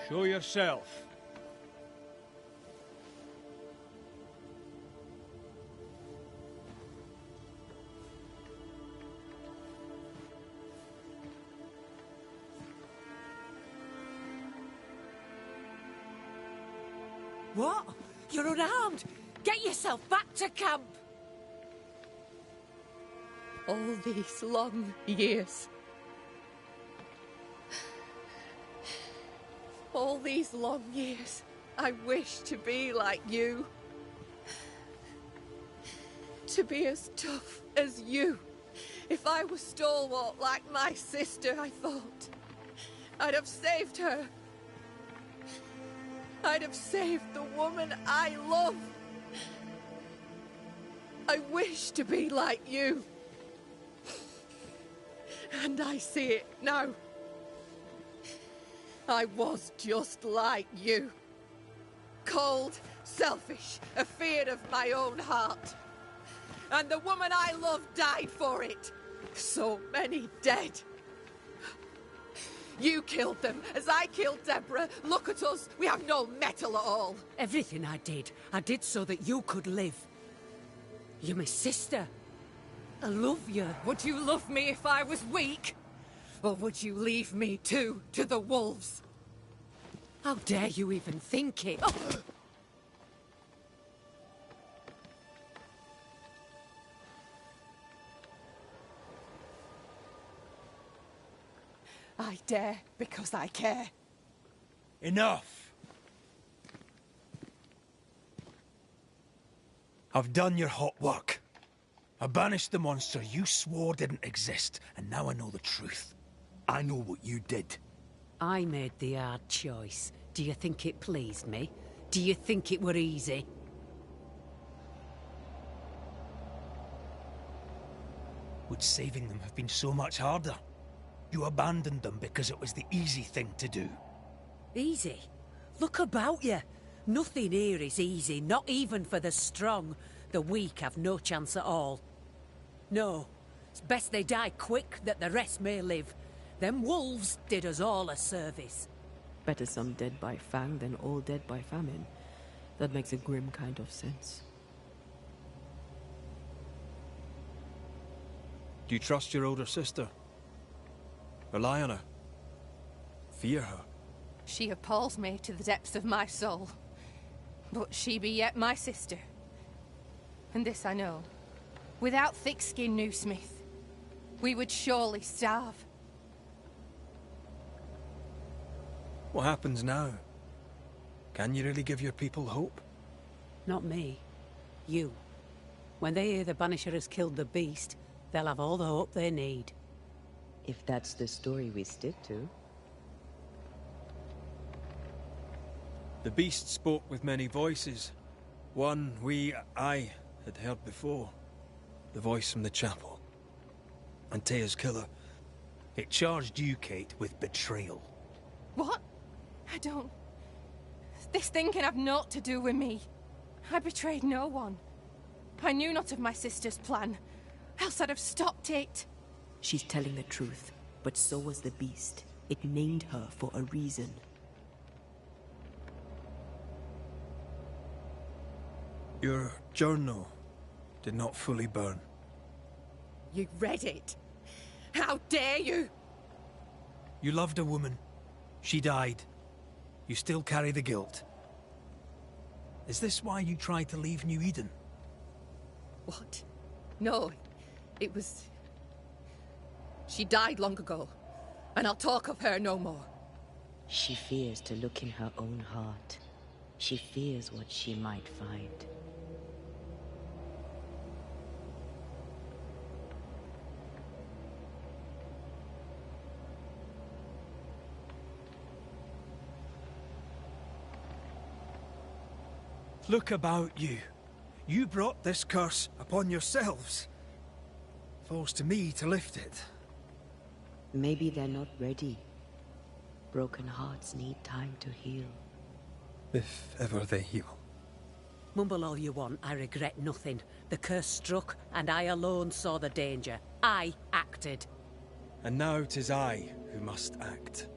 Show yourself. What? You're unarmed! Get yourself back to camp! All these long years. All these long years, I wish to be like you. To be as tough as you. If I was stalwart like my sister, I thought, I'd have saved her. I'd have saved the woman I love. I wish to be like you. And I see it now. I was just like you. Cold, selfish, afeard of my own heart. And the woman I loved died for it. So many dead. You killed them, as I killed Deborah. Look at us. We have no mettle at all. Everything I did so that you could live. You're my sister. I love you. Would you love me if I was weak? Or would you leave me too, to the wolves? How dare you even think it? Oh. I dare because I care. Enough! I've done your hot work. I banished the monster you swore didn't exist, and now I know the truth. I know what you did. I made the hard choice. Do you think it pleased me? Do you think it were easy? Would saving them have been so much harder? You abandoned them because it was the easy thing to do. Easy? Look about you. Nothing here is easy, not even for the strong. The weak have no chance at all. No, it's best they die quick, that the rest may live. Them wolves did us all a service. Better some dead by fang than all dead by famine. That makes a grim kind of sense. Do you trust your older sister? Rely on her? Fear her? She appalls me to the depths of my soul. But she be yet my sister. And this I know. Without thick-skinned New Smith, we would surely starve. What happens now? Can you really give your people hope? Not me. You. When they hear the Banisher has killed the beast, they'll have all the hope they need. If that's the story we stick to. The beast spoke with many voices. One I had heard before. The voice from the chapel. Antea's killer. It charged you, Kate, with betrayal. What? I don't... This thing can have naught to do with me. I betrayed no one. I knew not of my sister's plan, else I'd have stopped it. She's telling the truth, but so was the beast. It named her for a reason. Your journal did not fully burn. You read it? How dare you? You loved a woman. She died. You still carry the guilt. Is this why you tried to leave New Eden? What? No, it was... She died long ago, and I'll talk of her no more. She fears to look in her own heart. She fears what she might find. Look about you. You brought this curse upon yourselves. Falls to me to lift it. Maybe they're not ready. Broken hearts need time to heal. If ever they heal. Mumble all you want, I regret nothing. The curse struck, and I alone saw the danger. I acted. And now 'tis I who must act.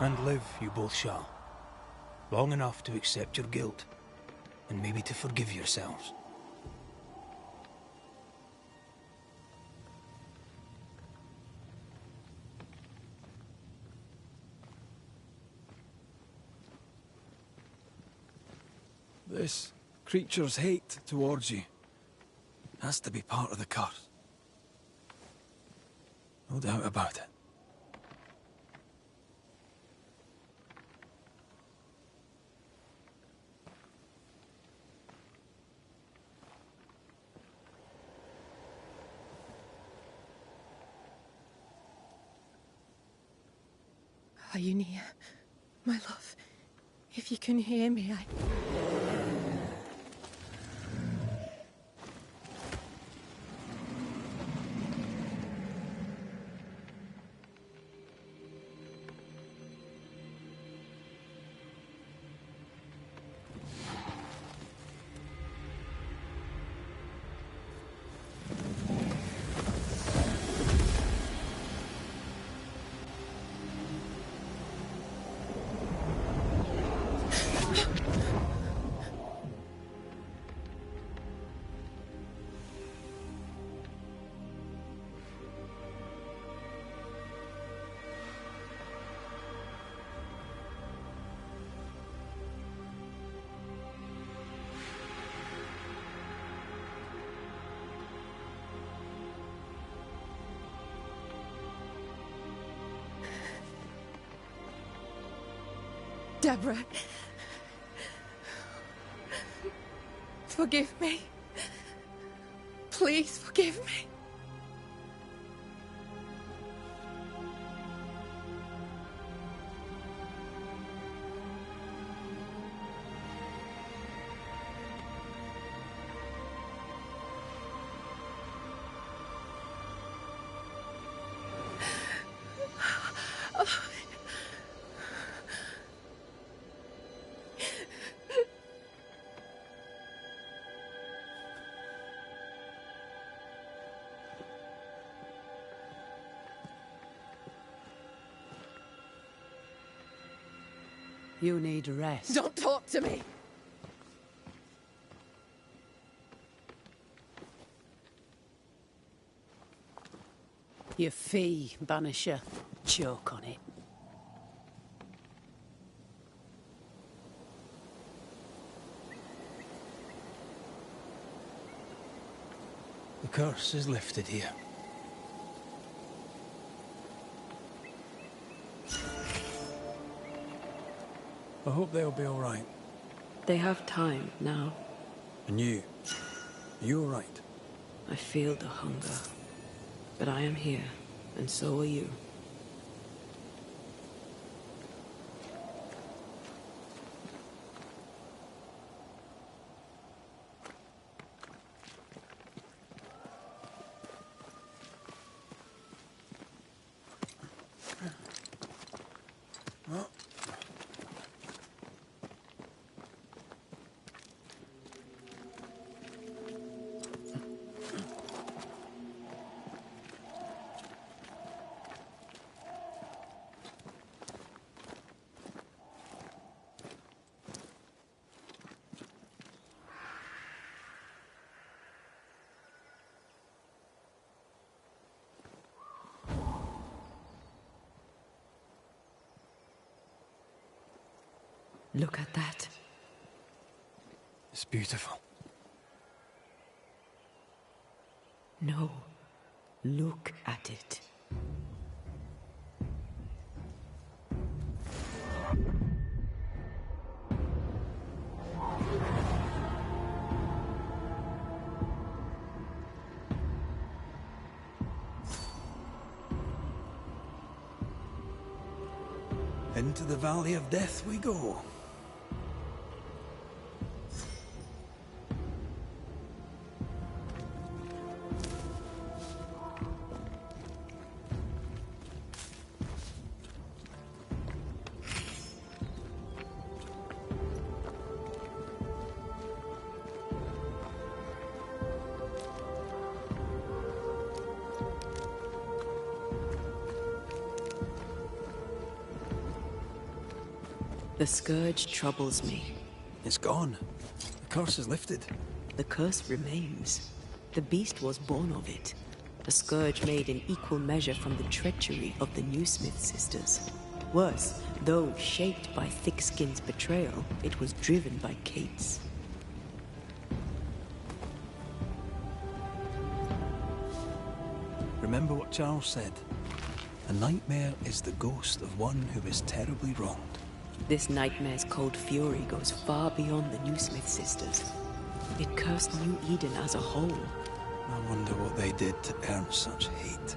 And live, you both shall. Long enough to accept your guilt, and maybe to forgive yourselves. This creature's hate towards you has to be part of the curse. No doubt about it. Are you near, my love? If you can hear me, Deborah. Forgive me. Please forgive me. You need rest. Don't talk to me! Your fee, Banisher. Choke on it. The curse is lifted here. I hope they'll be all right. They have time now. And you? Are you all right? I feel the hunger. But I am here, and so are you. Look at that. It's beautiful. No. Look at it. Into the Valley of Death we go. The scourge troubles me. It's gone. The curse is lifted. The curse remains. The beast was born of it. A scourge made in equal measure from the treachery of the Newsmith sisters. Worse, though shaped by Thickskin's betrayal, it was driven by Kate's. Remember what Charles said. A nightmare is the ghost of one who is terribly wronged. This nightmare's cold fury goes far beyond the Newsmith sisters. It cursed New Eden as a whole. I wonder what they did to earn such hate.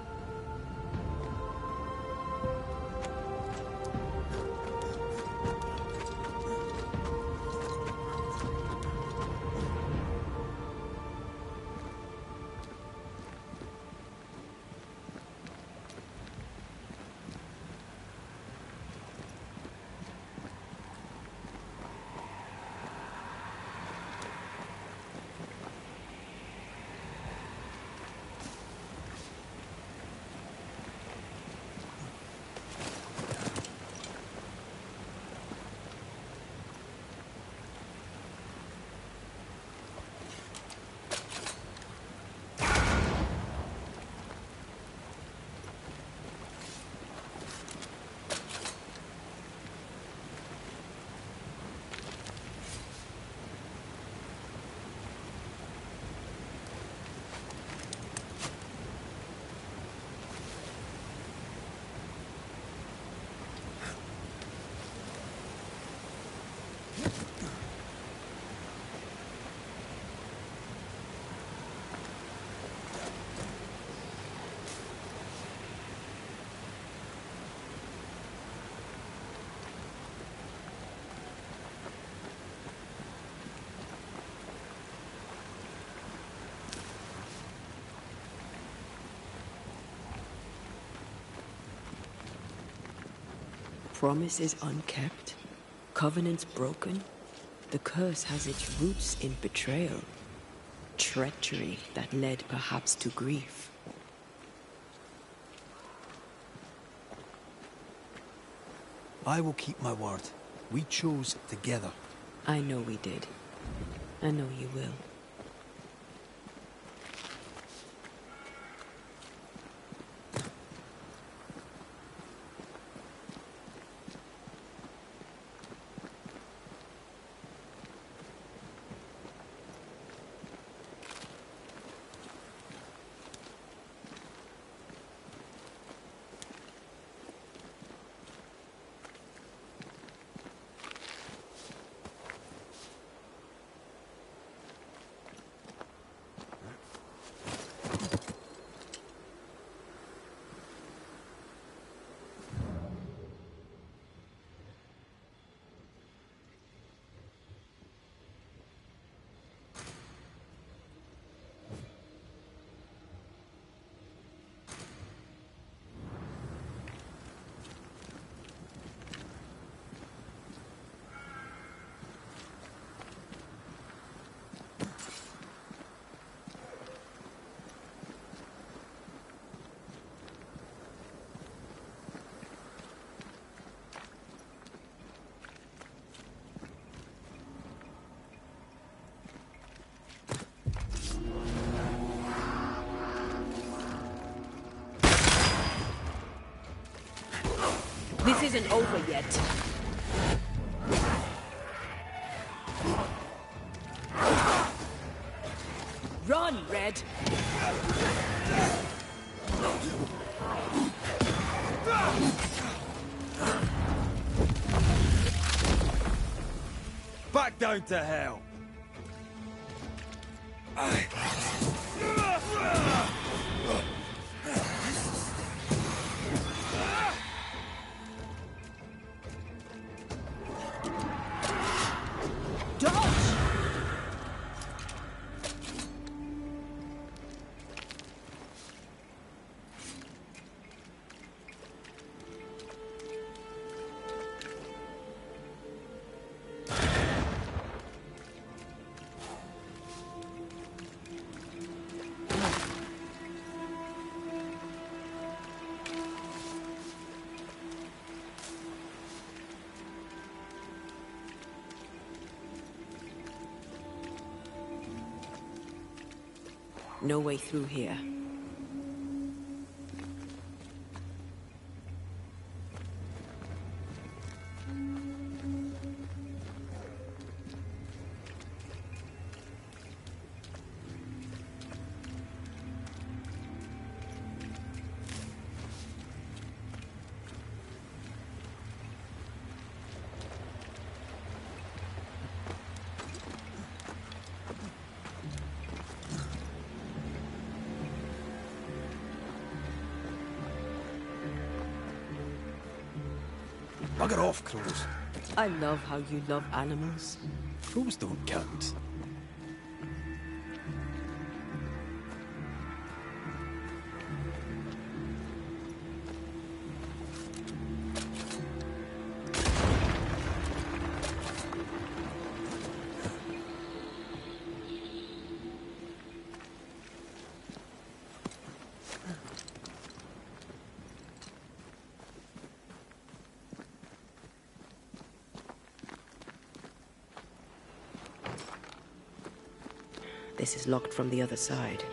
Promises unkept, covenants broken. The curse has its roots in betrayal, treachery that led perhaps to grief. I will keep my word. We chose together. I know we did. I know you will. This isn't over yet. Run, Red! Back down to hell! No way through here. Bugger off, crows. I love how you love animals. Crows don't count. This is locked from the other side.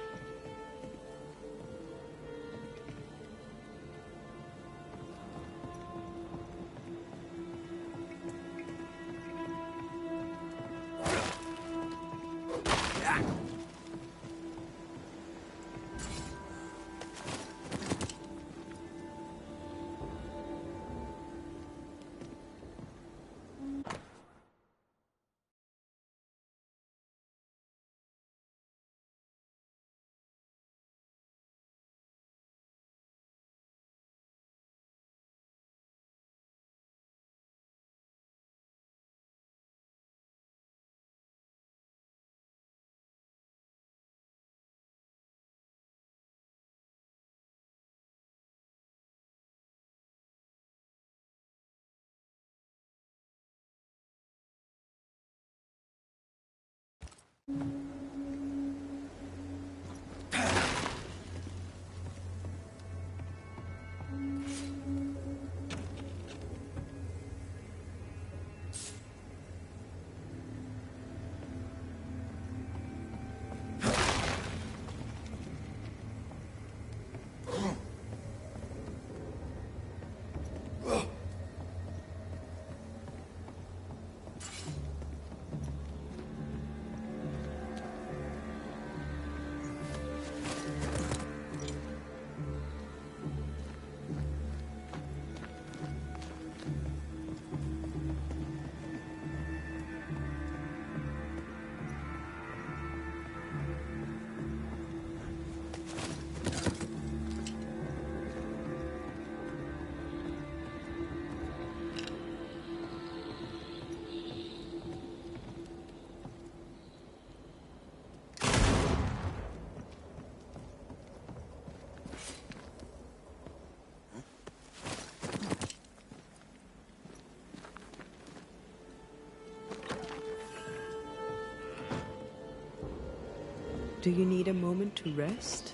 Do you need a moment to rest?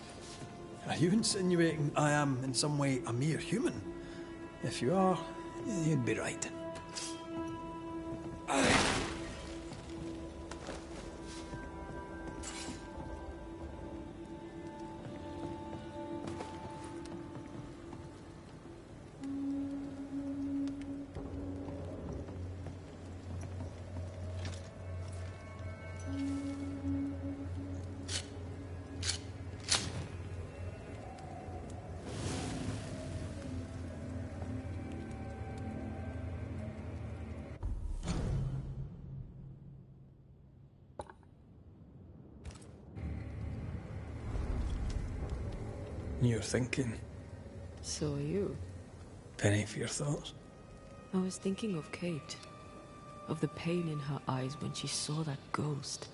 Are you insinuating I am in some way a mere human? If you are, you'd be right. You're thinking. So are you. Penny for your thoughts. I was thinking of Kate. Of the pain in her eyes when she saw that ghost.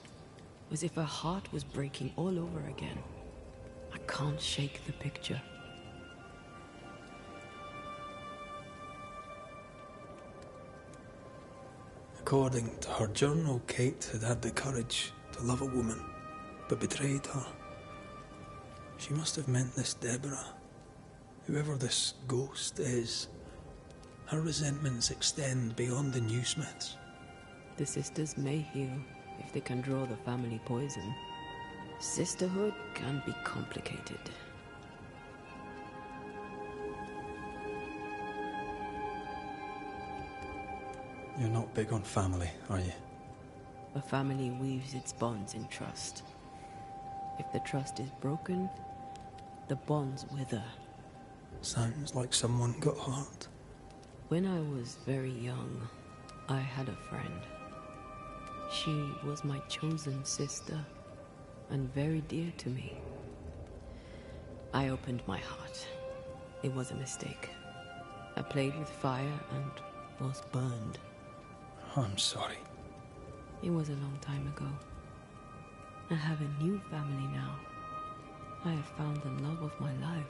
As if her heart was breaking all over again. I can't shake the picture. According to her journal, Kate had had the courage to love a woman, but betrayed her. She must have meant this Deborah. Whoever this ghost is, her resentments extend beyond the Newsmiths. The sisters may heal if they can draw the family poison. Sisterhood can be complicated. You're not big on family, are you? A family weaves its bonds in trust. If the trust is broken, the bonds wither. Sounds like someone got hurt. When I was very young, I had a friend. She was my chosen sister, and very dear to me. I opened my heart. It was a mistake. I played with fire and was burned. I'm sorry. It was a long time ago. I have a new family now. I have found the love of my life.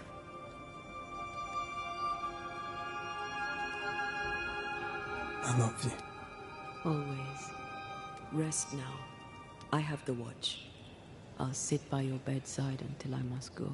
I love you. Always. Rest now. I have the watch. I'll sit by your bedside until I must go.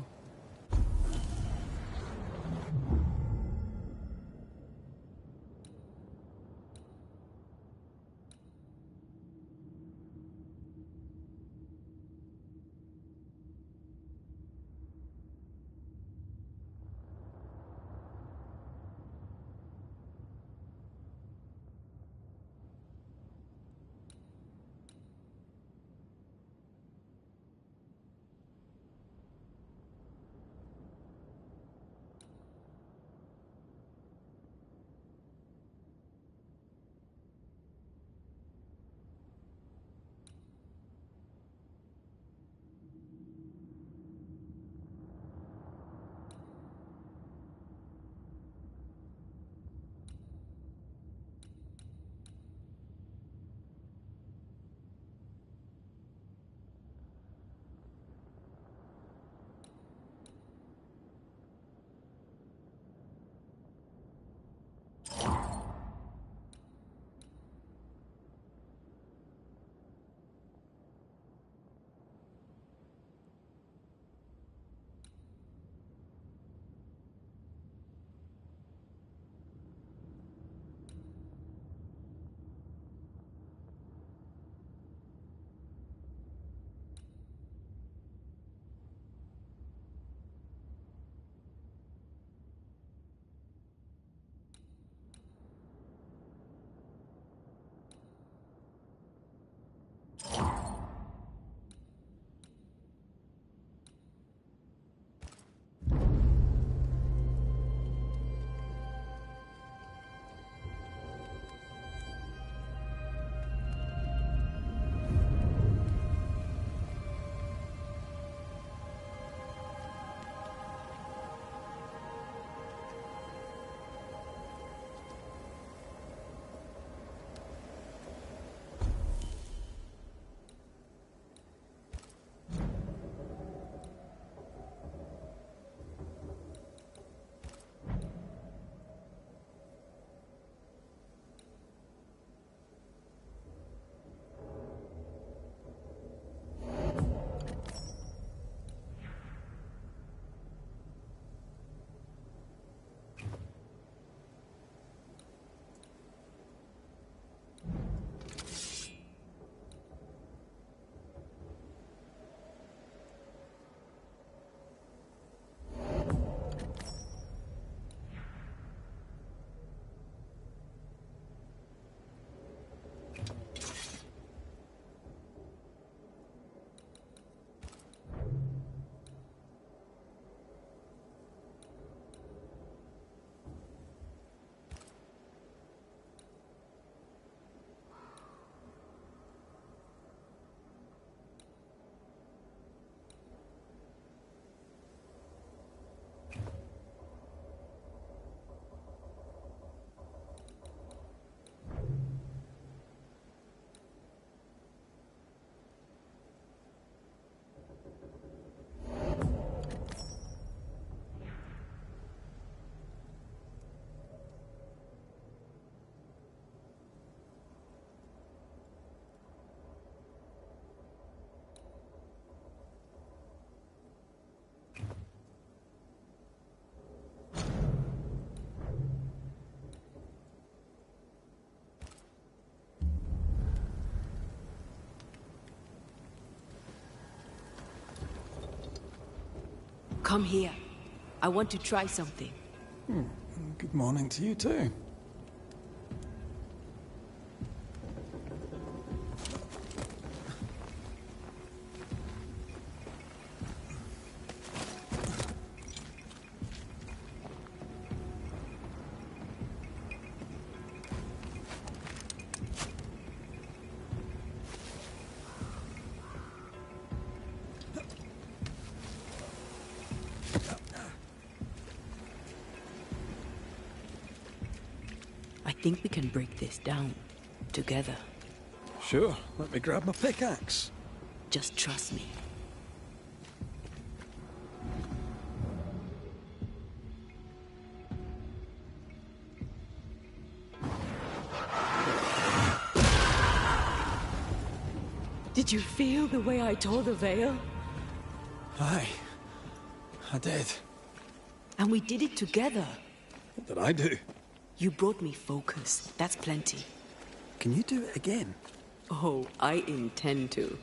Come here. I want to try something. Good morning to you too. I think we can break this down. Together. Sure, let me grab my pickaxe. Just trust me. Did you feel the way I tore the veil? Aye, I did. And we did it together. What did I do? You brought me focus. That's plenty. Can you do it again? Oh, I intend to.